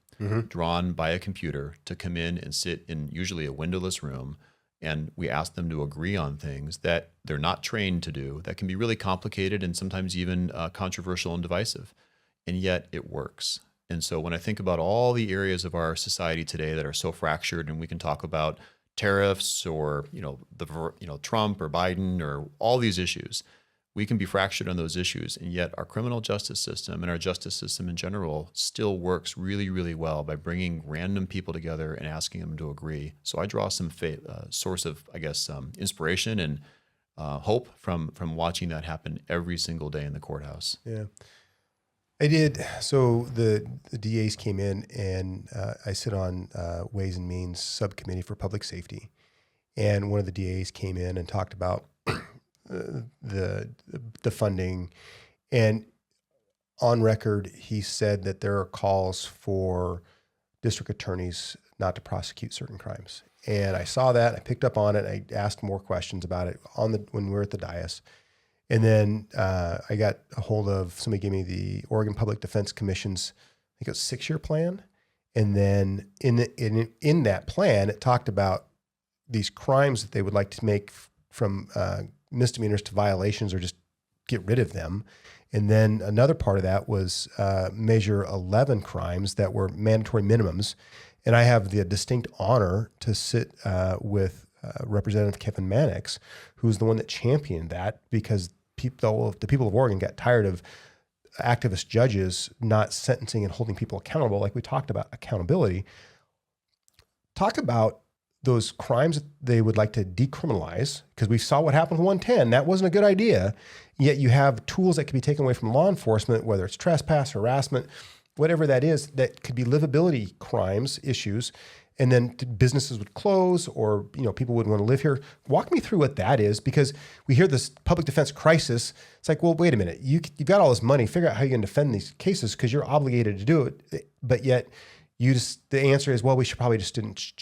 drawn by a computer to come in and sit in usually a windowless room, and we ask them to agree on things that they're not trained to do, that can be really complicated and sometimes even controversial and divisive. And yet it works. And so when I think about all the areas of our society today that are so fractured, and we can talk about tariffs or Trump or Biden or all these issues, we can be fractured on those issues, and yet our criminal justice system and our justice system in general still works really, really well by bringing random people together and asking them to agree. So I draw some source of, inspiration and hope from watching that happen every single day in the courthouse. Yeah. I did. So the DAs came in, and I sit on Ways and Means Subcommittee for Public Safety. And one of the DAs came in and talked about the funding. And on record, he said that there are calls for district attorneys not to prosecute certain crimes. And I saw that. I picked up on it. I asked more questions about it when we were at the dais. And then I got a hold of, somebody gave me the Oregon Public Defense Commission's, I think it was 6-year plan. And then in that plan, it talked about these crimes that they would like to make from misdemeanors to violations, or just get rid of them. And then another part of that was Measure 11 crimes that were mandatory minimums. And I have the distinct honor to sit with Representative Kevin Mannix, who's the one that championed that, because the people of Oregon got tired of activist judges not sentencing and holding people accountable, like we talked about accountability. Talk about those crimes that they would like to decriminalize, because we saw what happened with 110. That wasn't a good idea. Yet you have tools that can be taken away from law enforcement, whether it's trespass, harassment, whatever that is, that could be livability crimes, issues. And then businesses would close, or people wouldn't want to live here. Walk me through what that is, because we hear this public defense crisis. It's like, well, wait a minute. You've got all this money. Figure out how you're going to defend these cases, because you're obligated to do it. But yet the answer is, well, we should probably just didn't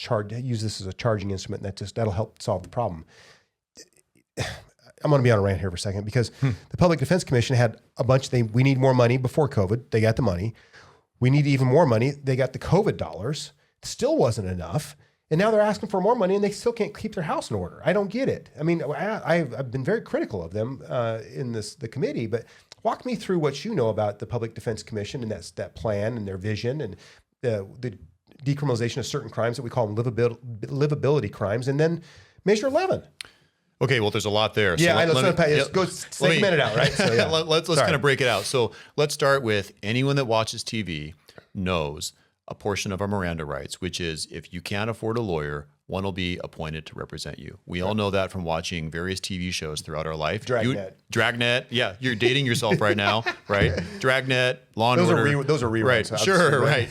use this as a charging instrument, and that'll help solve the problem. I'm going to be on a rant here for a second, because the Public Defense Commission had a bunch of things. We need more money before COVID. They got the money. We need even more money. They got the COVID dollars. Still wasn't enough. And now they're asking for more money, and they still can't keep their house in order. I don't get it. I mean, I've been very critical of them in the committee, but walk me through what you know about the Public Defense Commission and that plan and their vision and the decriminalization of certain crimes that we call them livability crimes, and then Measure 11. Okay, well, there's a lot there. Yeah, So let's go segment it out, right? So, yeah. let's kind of break it out. So let's start with anyone that watches TV knows a portion of our Miranda rights, which is if you can't afford a lawyer, one will be appointed to represent you. We all know that from watching various TV shows throughout our life. Dragnet. Yeah, you're dating yourself right now, right? Dragnet, Law and Order. Those are reruns. Right, sure, right.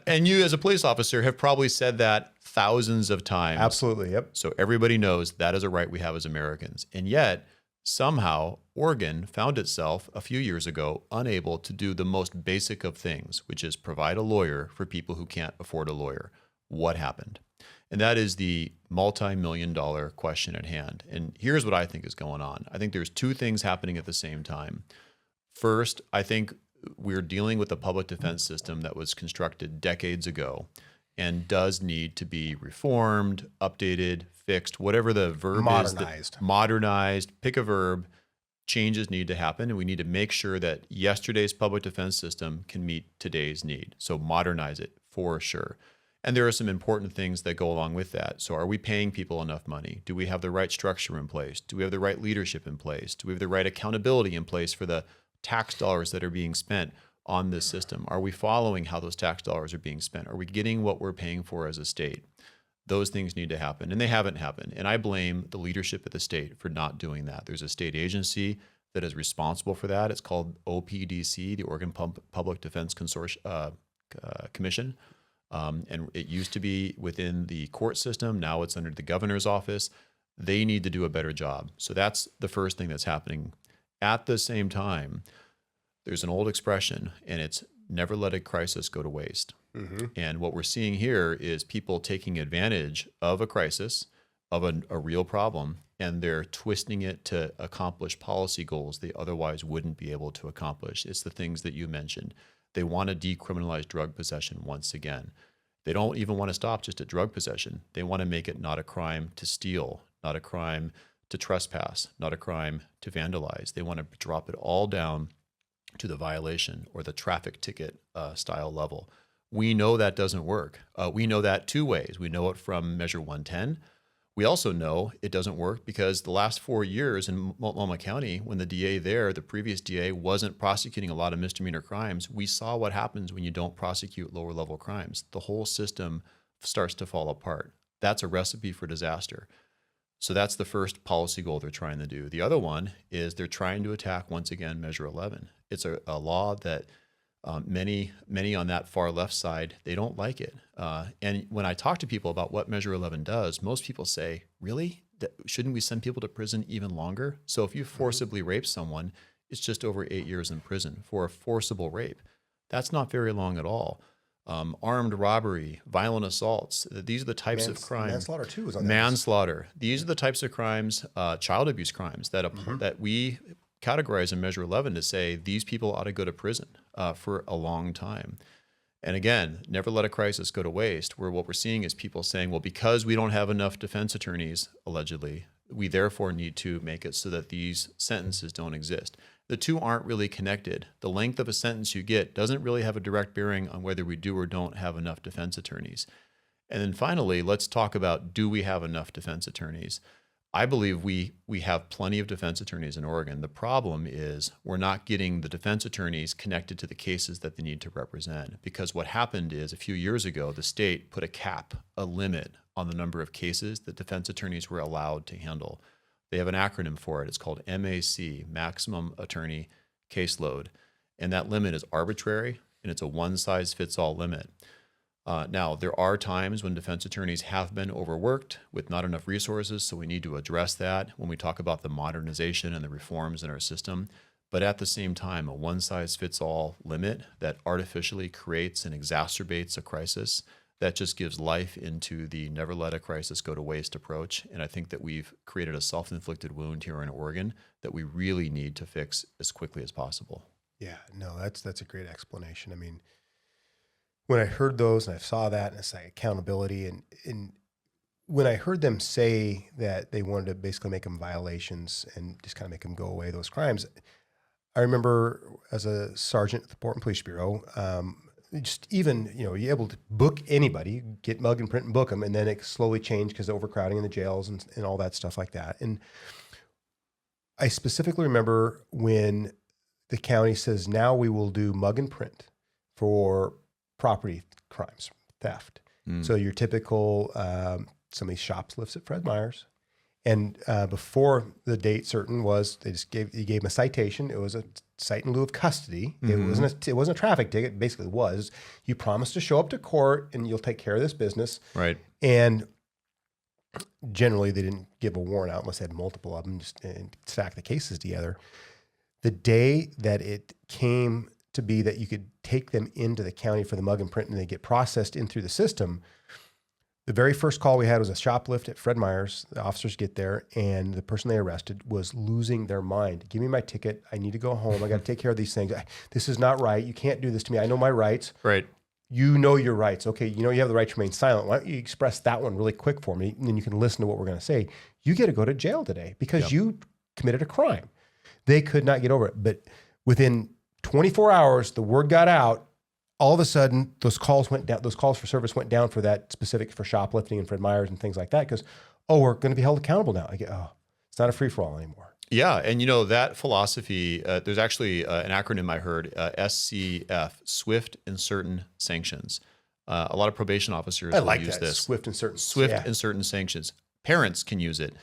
And you as a police officer have probably said that thousands of times. Absolutely, yep. So everybody knows that is a right we have as Americans. And yet, somehow, Oregon found itself a few years ago unable to do the most basic of things, which is provide a lawyer for people who can't afford a lawyer. What happened? And that is the multi-million-dollar question at hand. And here's what I think is going on. I think there's two things happening at the same time. First, I think we're dealing with a public defense system that was constructed decades ago and does need to be reformed, updated, fixed, whatever the verb modernized. is. Modernized, pick a verb. Changes need to happen, and we need to make sure that yesterday's public defense system can meet today's need. So modernize it for sure. And there are some important things that go along with that. So are we paying people enough money? Do we have the right structure in place? Do we have the right leadership in place? Do we have the right accountability in place for the tax dollars that are being spent on this system? Are we following how those tax dollars are being spent? Are we getting what we're paying for as a state? Those things need to happen, and they haven't happened. And I blame the leadership at the state for not doing that. There's a state agency that is responsible for that. It's called OPDC, the Oregon Public Defense Commission. And it used to be within the court system. Now it's under the governor's office. They need to do a better job. So that's the first thing that's happening. At the same time, there's an old expression, and it's never let a crisis go to waste. Mm-hmm. And what we're seeing here is people taking advantage of a crisis, of a real problem, and they're twisting it to accomplish policy goals they otherwise wouldn't be able to accomplish. It's the things that you mentioned. They want to decriminalize drug possession once again. They don't even want to stop just at drug possession. They want to make it not a crime to steal, not a crime to trespass, not a crime to vandalize. They want to drop it all down to the violation or the traffic ticket style level. We know that doesn't work. We know that two ways. We know it from Measure 110. We also know it doesn't work because the last 4 years in Multnomah County, when the DA there, the previous DA, wasn't prosecuting a lot of misdemeanor crimes, we saw what happens when you don't prosecute lower level crimes. The whole system starts to fall apart. That's a recipe for disaster. So that's the first policy goal they're trying to do. The other one is they're trying to attack, once again, Measure 11. It's a law that many on that far left side, they don't like it. And when I talk to people about what Measure 11 does, most people say, really? Shouldn't we send people to prison even longer? So if you forcibly rape someone, it's just over 8 years in prison for a forcible rape. That's not very long at all. Armed robbery, violent assaults. These are the types of crimes. Manslaughter too was on that. Manslaughter. These are the types of crimes, child abuse crimes that we categorize in Measure 11 to say these people ought to go to prison for a long time. And again, never let a crisis go to waste, where what we're seeing is people saying, well, because we don't have enough defense attorneys, allegedly, we therefore need to make it so that these sentences don't exist. The two aren't really connected. The length of a sentence you get doesn't really have a direct bearing on whether we do or don't have enough defense attorneys. And then finally, let's talk about, do we have enough defense attorneys? I believe we have plenty of defense attorneys in Oregon. The problem is we're not getting the defense attorneys connected to the cases that they need to represent. Because what happened is a few years ago, the state put a cap, a limit on the number of cases that defense attorneys were allowed to handle. They have an acronym for it. It's called MAC, Maximum Attorney Caseload. And that limit is arbitrary, and it's a one-size-fits-all limit. Now, there are times when defense attorneys have been overworked with not enough resources, so we need to address that when we talk about the modernization and the reforms in our system. But at the same time, a one-size-fits-all limit that artificially creates and exacerbates a crisis that just gives life into the never let a crisis go to waste approach. And I think that we've created a self-inflicted wound here in Oregon that we really need to fix as quickly as possible. Yeah, no, that's a great explanation. I mean, when I heard those and I saw that and it's like accountability and when I heard them say that they wanted to basically make them violations and just kind of make them go away, those crimes, I remember as a sergeant at the Portland Police Bureau, just even, you're able to book anybody, get mug and print and book them, and then it slowly changed because of overcrowding in the jails and all that stuff like that. And I specifically remember when the county says, now we will do mug and print for property crimes, theft. So your typical, somebody shoplifts at Fred Meyer's. And before the date certain was, you gave them a citation. It was a cite in lieu of custody. Mm-hmm. It wasn't a traffic ticket. It basically was, you promised to show up to court and you'll take care of this business. Right. And generally they didn't give a warrant out unless they had multiple of them and stack the cases together. The day that it came to be that you could take them into the county for the mug and print and they get processed in through the system, the very first call we had was a shoplift at Fred Meyer's. The officers get there and the person they arrested was losing their mind. Give me my ticket. I need to go home. I got to take care of these things. This is not right. You can't do this to me. I know my rights. Right. You know your rights. Okay, you have the right to remain silent. Why don't you express that one really quick for me, and then you can listen to what we're going to say. You get to go to jail today because you committed a crime. They could not get over it. But within 24 hours, the word got out. All of a sudden, those calls went down. Those calls for service went down for that specific for shoplifting and Fred Meyer's and things like that because, we're going to be held accountable now. I get, it's not a free-for-all anymore. Yeah, and that philosophy, there's actually an acronym I heard, SCF, Swift and Certain Sanctions. A lot of probation officers will use this. Swift and certain. Swift and certain sanctions. Parents can use it.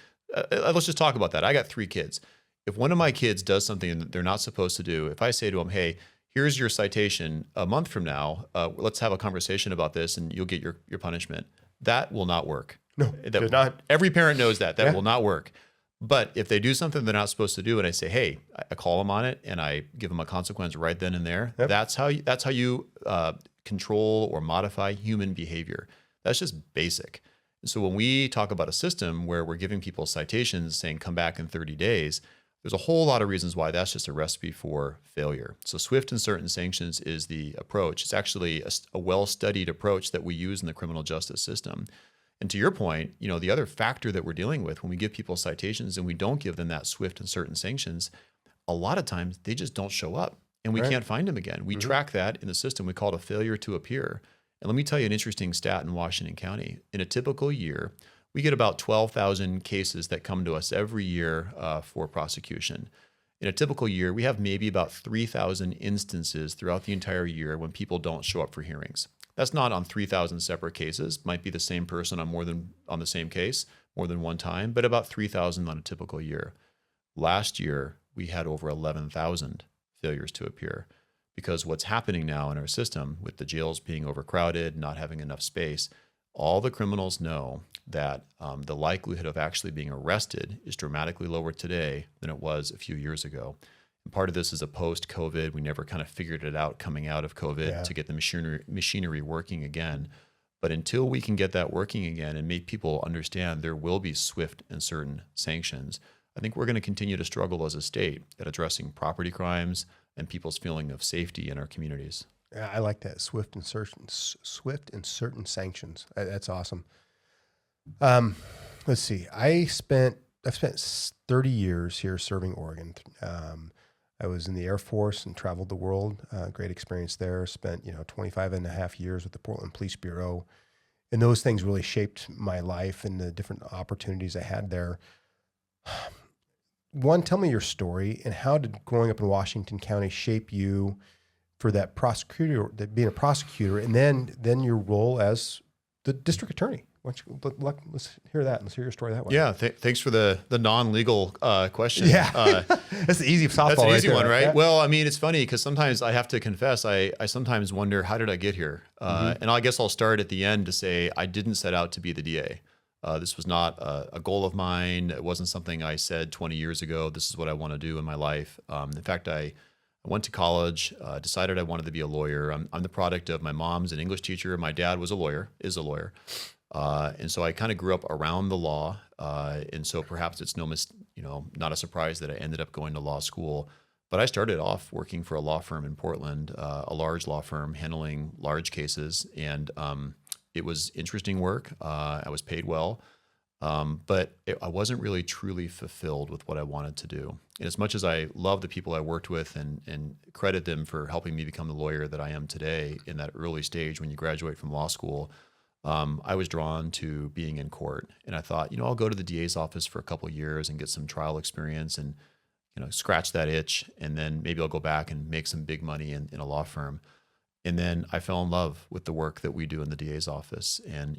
Let's just talk about that. I got 3 kids. If one of my kids does something that they're not supposed to do, if I say to them, hey, here's your citation a month from now, let's have a conversation about this and you'll get your punishment. That will not work. No, that not. Every parent knows that. That will not work. But if they do something they're not supposed to do and I say, hey, I call them on it and I give them a consequence right then and there, that's how you control or modify human behavior. That's just basic. So when we talk about a system where we're giving people citations saying come back in 30 days, there's a whole lot of reasons why that's just a recipe for failure. So swift and certain sanctions is the approach. It's actually a well-studied approach that we use in the criminal justice system. And to your point, the other factor that we're dealing with when we give people citations and we don't give them that swift and certain sanctions, a lot of times they just don't show up and we can't find them again. We track that in the system. We call it a failure to appear. And let me tell you an interesting stat in Washington County. In a typical year, we get about 12,000 cases that come to us every year for prosecution. In a typical year, we have maybe about 3,000 instances throughout the entire year when people don't show up for hearings. That's not on 3,000 separate cases. Might be the same person on the same case more than one time, but about 3,000 on a typical year. Last year, we had over 11,000 failures to appear because what's happening now in our system with the jails being overcrowded, not having enough space, all the criminals know that the likelihood of actually being arrested is dramatically lower today than it was a few years ago. And part of this is a post-COVID. We never kind of figured it out coming out of COVID to get the machinery working again. But until we can get that working again and make people understand there will be swift and certain sanctions, I think we're going to continue to struggle as a state at addressing property crimes and people's feeling of safety in our communities. Yeah, I like that swift and certain sanctions. That's awesome. Let's see. I've spent 30 years here serving Oregon. I was in the Air Force and traveled the world. Great experience there. Spent 25 and a half years with the Portland Police Bureau, and those things really shaped my life and the different opportunities I had there. One, tell me your story and how did growing up in Washington County shape you for that being a prosecutor, and then your role as the district attorney. Let's hear that. Let's hear your story that way. Yeah, thanks for the non-legal question. Yeah, that's the easy softball. That's an easy one, right? Yeah. Well, I mean, it's funny because sometimes I have to confess, I sometimes wonder, how did I get here? And I guess I'll start at the end to say I didn't set out to be the DA. This was not a goal of mine. It wasn't something I said 20 years ago. This is what I want to do in my life. In fact, I went to college, decided I wanted to be a lawyer. I'm the product of my mom's an English teacher. My dad was a lawyer, is a lawyer. And so I kind of grew up around the law. And so perhaps it's not a surprise that I ended up going to law school. But I started off working for a law firm in Portland, a large law firm handling large cases. And it was interesting work. I was paid well. But I wasn't really truly fulfilled with what I wanted to do. And as much as I love the people I worked with and credit them for helping me become the lawyer that I am today in that early stage when you graduate from law school, I was drawn to being in court. And I thought, I'll go to the DA's office for a couple of years and get some trial experience and, scratch that itch. And then maybe I'll go back and make some big money in a law firm. And then I fell in love with the work that we do in the DA's office. And,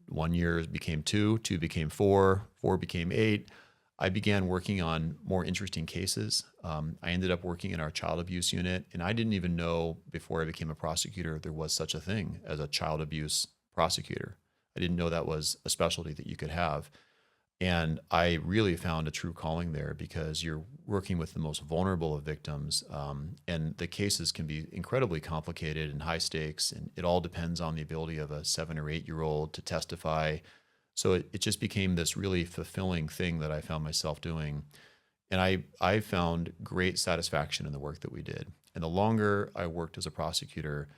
1 year became 2, 2 became 4, 4 became 8. I began working on more interesting cases. I ended up working in our child abuse unit. And I didn't even know before I became a prosecutor, there was such a thing as a child abuse prosecutor. I didn't know that was a specialty that you could have. And I really found a true calling there because you're working with the most vulnerable of victims. And the cases can be incredibly complicated and high stakes. And it all depends on the ability of a 7 or 8-year-old to testify. So it just became this really fulfilling thing that I found myself doing. And I found great satisfaction in the work that we did. And the longer I worked as a prosecutor,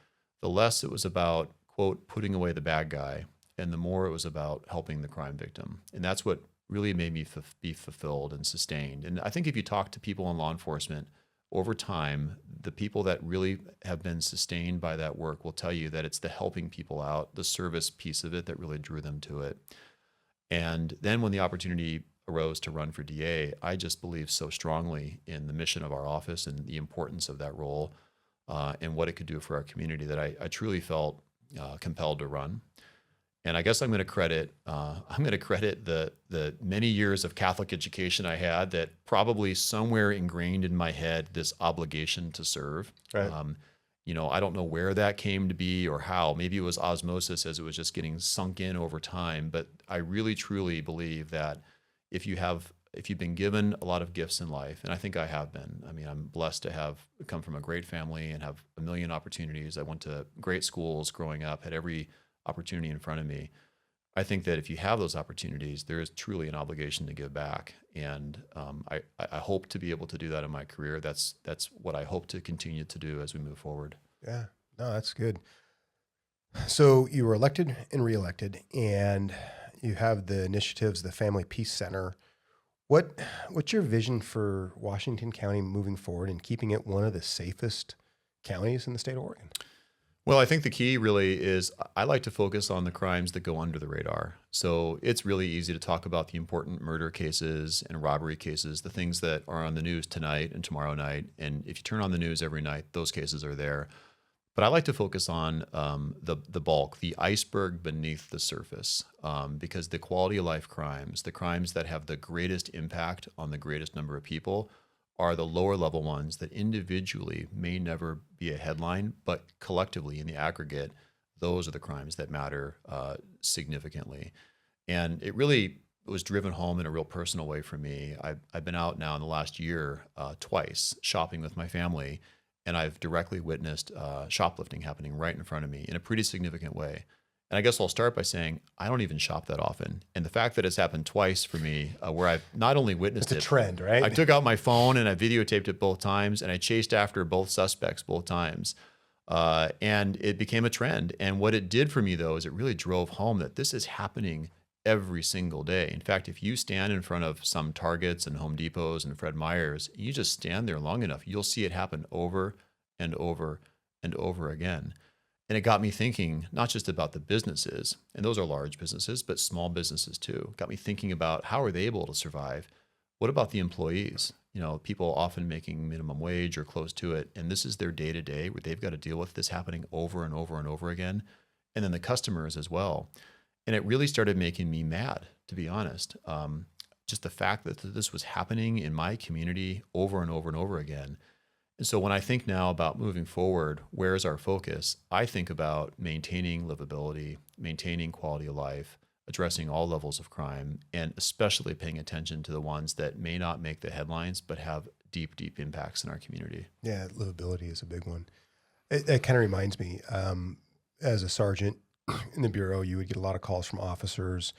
the less it was about, quote, putting away the bad guy, and the more it was about helping the crime victim. And that's what really made me be fulfilled and sustained. And I think if you talk to people in law enforcement over time, the people that really have been sustained by that work will tell you that it's the helping people out, the service piece of it that really drew them to it. And then when the opportunity arose to run for DA, I just believed so strongly in the mission of our office and the importance of that role and what it could do for our community that I truly felt compelled to run. And I guess I'm going to credit the many years of Catholic education I had that probably somewhere ingrained in my head this obligation to serve. Right. I don't know where that came to be or how. Maybe it was osmosis as it was just getting sunk in over time. But I really truly believe that if you've been given a lot of gifts in life, and I think I have been. I mean, I'm blessed to have come from a great family and have a million opportunities. I went to great schools growing up, had every opportunity in front of me. I think that if you have those opportunities, there is truly an obligation to give back. And I hope to be able to do that in my career. That's what I hope to continue to do as we move forward. Yeah, no, that's good. So you were elected and reelected, and you have the initiatives, the Family Peace Center. What's your vision for Washington County moving forward and keeping it one of the safest counties in the state of Oregon? Well, I think the key really is I like to focus on the crimes that go under the radar. So it's really easy to talk about the important murder cases and robbery cases, the things that are on the news tonight and tomorrow night. And if you turn on the news every night, those cases are there. But I like to focus on the bulk, the iceberg beneath the surface, because the quality of life crimes, the crimes that have the greatest impact on the greatest number of people, are the lower level ones that individually may never be a headline, but collectively in the aggregate, those are the crimes that matter significantly. And it really was driven home in a real personal way for me. I've been out now in the last year twice shopping with my family, and I've directly witnessed shoplifting happening right in front of me in a pretty significant way. And I guess I'll start by saying I don't even shop that often. And the fact that it's happened twice for me, where I've not only witnessed It's a trend, right? I took out my phone and I videotaped it both times, and I chased after both suspects both times. And it became a trend. And what it did for me, though, is it really drove home that this is happening every single day. In fact, if you stand in front of some Targets and Home Depots and Fred Meyers, you just stand there long enough, you'll see it happen over and over and over again. And it got me thinking, not just about the businesses, and those are large businesses, but small businesses too. It got me thinking about how are they able to survive? What about the employees? People often making minimum wage or close to it, and this is their day-to-day where they've got to deal with this happening over and over and over again. And then the customers as well. And it really started making me mad, to be honest. Just the fact that this was happening in my community over and over and over again. And so when I think now about moving forward, where's our focus? I think about maintaining livability, maintaining quality of life, addressing all levels of crime, and especially paying attention to the ones that may not make the headlines, but have deep, deep impacts in our community. Yeah, livability is a big one. It kind of reminds me, as a sergeant in the Bureau, you would get a lot of calls from officers,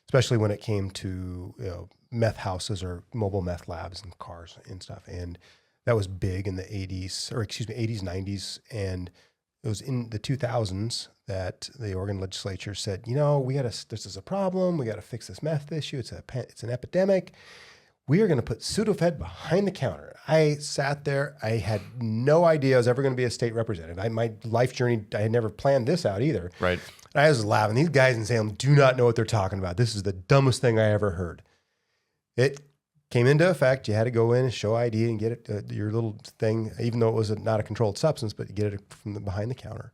especially when it came to meth houses or mobile meth labs and cars and stuff. And that was big in the 80s, 90s. And it was in the 2000s that the Oregon legislature said, this is a problem. We got to fix this meth issue. It's an epidemic. We are going to put Sudafed behind the counter. I sat there. I had no idea I was ever going to be a state representative. My life journey, I had never planned this out either. Right. And I was laughing. These guys in Salem do not know what they're talking about. This is the dumbest thing I ever heard. It came into effect. You had to go in and show ID and get it, your little thing, even though it was not a controlled substance, but you get it from behind the counter.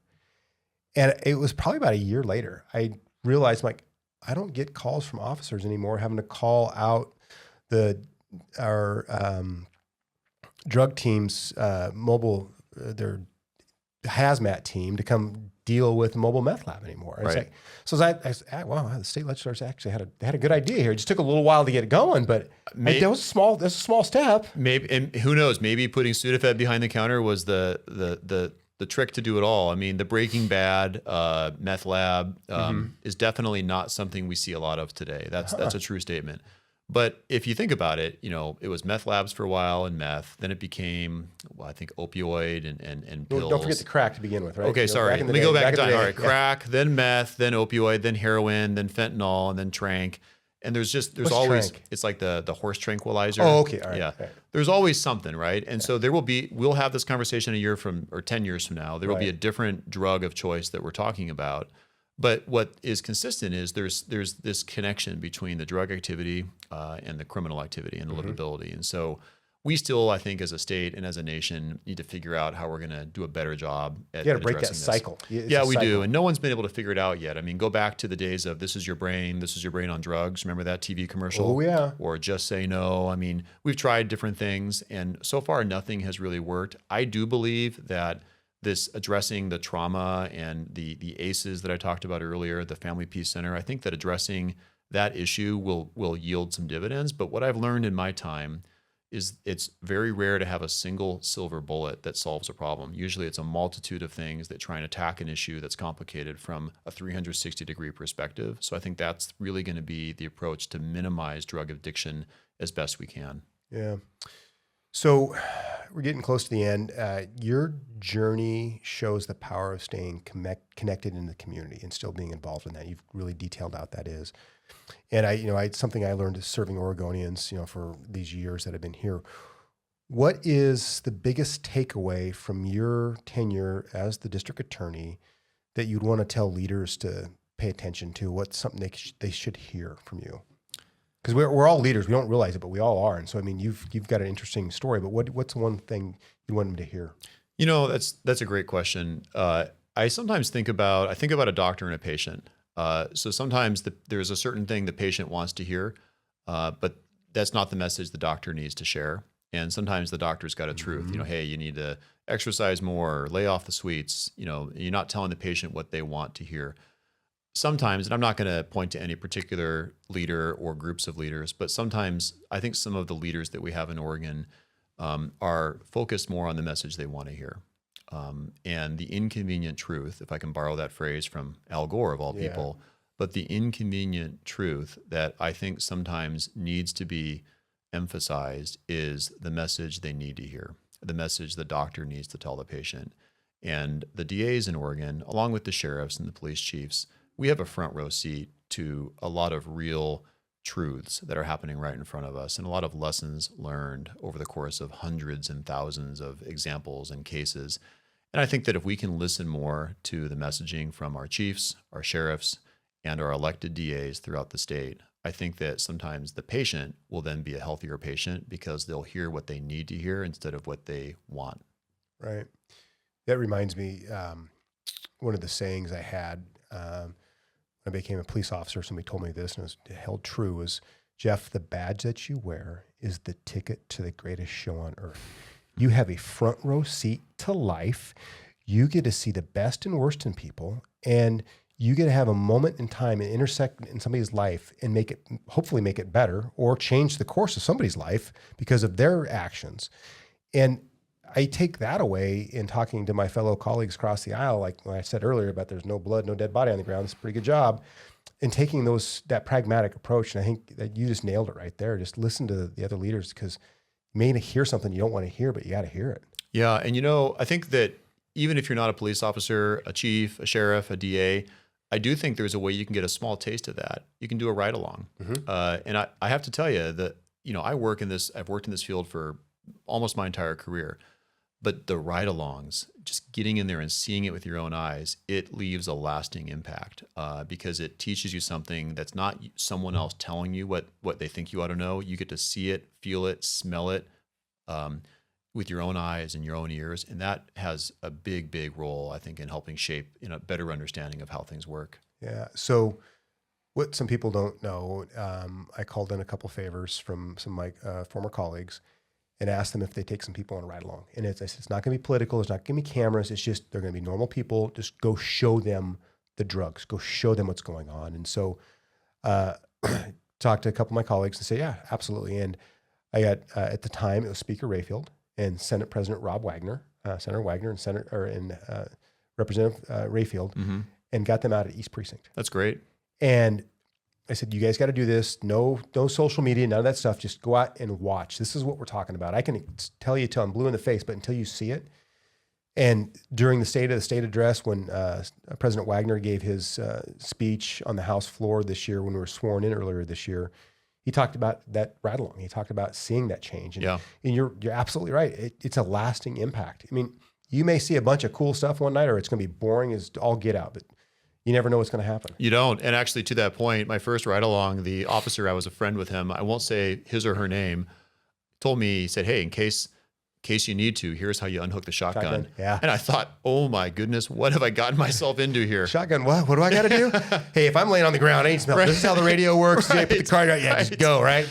And it was probably about a year later, I realized, I don't get calls from officers anymore having to call out our drug team's mobile, their hazmat team to come deal with the mobile meth lab anymore. Right. I said, wow, the state legislators actually had a good idea here. It just took a little while to get it going, but that was a small step. Maybe, and who knows? Maybe putting Sudafed behind the counter was the trick to do it all. I mean, the Breaking Bad meth lab is definitely not something we see a lot of today. That's a true statement. But if you think about it, it was meth labs for a while and meth. Then it became, I think, opioid and pills. Don't forget the crack to begin with, right? Okay, sorry. Let me go back in time. All right, crack, then meth, then opioid, then heroin, then fentanyl, and then trank. And there's What's always, trank? It's like the horse tranquilizer. Oh, okay. All right. Yeah. All right. There's always something, right? And so we'll have this conversation 10 years from now. There will be a different drug of choice that we're talking about. But what is consistent is there's this connection between the drug activity and the criminal activity and the livability. And so we still, I think, as a state and as a nation, need to figure out how we're going to do a better job at You got to break addressing that this. cycle. Yeah, we do. And no one's been able to figure it out yet. I mean, go back to the days of this is your brain on drugs. Remember that TV commercial? Oh, yeah. Or Just Say No. I mean, we've tried different things, and so far nothing has really worked. I do believe that this addressing the trauma and the ACEs that I talked about earlier, the Family Peace Center, I think that addressing that issue will yield some dividends. But what I've learned in my time is it's very rare to have a single silver bullet that solves a problem. Usually it's a multitude of things that try and attack an issue that's complicated from a 360-degree perspective. So I think that's really going to be the approach to minimize drug addiction as best we can. Yeah. So we're getting close to the end. Your journey shows the power of staying connected in the community and still being involved in that. You've really detailed out that is. And something I learned is serving Oregonians, for these years that I've been here. What is the biggest takeaway from your tenure as the district attorney that you'd want to tell leaders to pay attention to? What's something they should hear from you? Because we're all leaders. We don't realize it, but we all are. And so, I mean, you've got an interesting story, but what's one thing you want them to hear? That's a great question. I sometimes think about a doctor and a patient. So sometimes there's a certain thing the patient wants to hear, but that's not the message the doctor needs to share. And sometimes the doctor's got a truth, hey, you need to exercise more, or lay off the sweets. You're not telling the patient what they want to hear. Sometimes, and I'm not going to point to any particular leader or groups of leaders, but sometimes I think some of the leaders that we have in Oregon are focused more on the message they want to hear. And the inconvenient truth, if I can borrow that phrase from Al Gore of all people, but the inconvenient truth that I think sometimes needs to be emphasized is the message they need to hear, the message the doctor needs to tell the patient. And the DAs in Oregon, along with the sheriffs and the police chiefs, we have a front row seat to a lot of real truths that are happening right in front of us and a lot of lessons learned over the course of hundreds and thousands of examples and cases. And I think that if we can listen more to the messaging from our chiefs, our sheriffs, and our elected DAs throughout the state, I think that sometimes the patient will then be a healthier patient because they'll hear what they need to hear instead of what they want. Right. That reminds me, one of the sayings I had when I became a police officer, somebody told me this and it was held true, was, Jeff, the badge that you wear is the ticket to the greatest show on earth. You have a front row seat to life. You get to see the best and worst in people, and you get to have a moment in time and intersect in somebody's life and hopefully make it better or change the course of somebody's life because of their actions. And I take that away in talking to my fellow colleagues across the aisle, like when I said earlier about there's no blood, no dead body on the ground. It's a pretty good job. And taking that pragmatic approach. And I think that you just nailed it right there. Just listen to the other leaders, because you may hear something you don't want to hear, but you got to hear it. Yeah. And, you know, I think that even if you're not a police officer, a chief, a sheriff, a DA, I do think there's a way you can get a small taste of that. You can do a ride along. And I have to tell you that, you know, I've worked in this field for almost my entire career. But the ride-alongs, just getting in there and seeing it with your own eyes, it leaves a lasting impact because it teaches you something that's not someone else telling you what they think you ought to know. You get to see it, feel it, smell it with your own eyes and your own ears. And that has a big, big role, I think, in helping shape a better understanding of how things work. Yeah. So what some people don't know, I called in a couple favors from some of my former colleagues and asked them if they take some people on a ride along. And it's not going to be political. There's not going to be cameras. It's just, they're going to be normal people. Just go show them the drugs. Go show them what's going on. And so talked to a couple of my colleagues and say, yeah, absolutely. And I got, at the time, it was Speaker Rayfield and Senate President Rob Wagner, Senator Wagner and Representative Rayfield, and got them out at East Precinct. That's great. And I said, you guys got to do this. No social media, none of that stuff. Just go out and watch. This is what we're talking about. I can tell you till I'm blue in the face, but until you see it. And during the State address, when President Wagner gave his speech on the House floor this year, when we were sworn in earlier this year, he talked about that ride along. He talked about seeing that change. And, and you're absolutely right. It's a lasting impact. I mean, you may see a bunch of cool stuff one night, or it's going to be boring as all get out, but you never know what's going to happen. You don't. And actually, to that point, my first ride along, the officer, I was a friend with him, I won't say his or her name, told me, he said, hey, in case you need to, here's how you unhook the shotgun. Yeah. And I thought, oh my goodness, what have I gotten myself into here? Shotgun, what? What do I got to do? Hey, if I'm laying on the ground, I ain't smelling. This is how the radio works. Put the car down. Yeah, just go, right?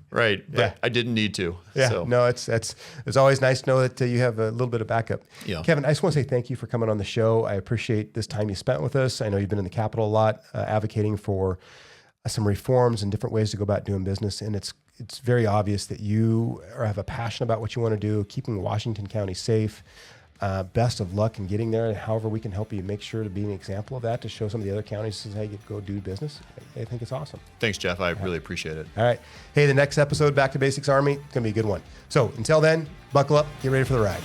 Right. But I didn't need to. Yeah. So. No, it's always nice to know that you have a little bit of backup. Yeah. Kevin, I just want to say thank you for coming on the show. I appreciate this time you spent with us. I know you've been in the Capitol a lot, advocating for some reforms and different ways to go about doing business. And it's very obvious that you have a passion about what you want to do, keeping Washington County safe. Best of luck in getting there, and however we can help you make sure to be an example of that, to show some of the other counties this is how you go do business. I think it's awesome. Thanks, Jeff. I really appreciate it. All right. Hey, the next episode, Back to Basics Army, it's going to be a good one. So until then, buckle up, get ready for the ride.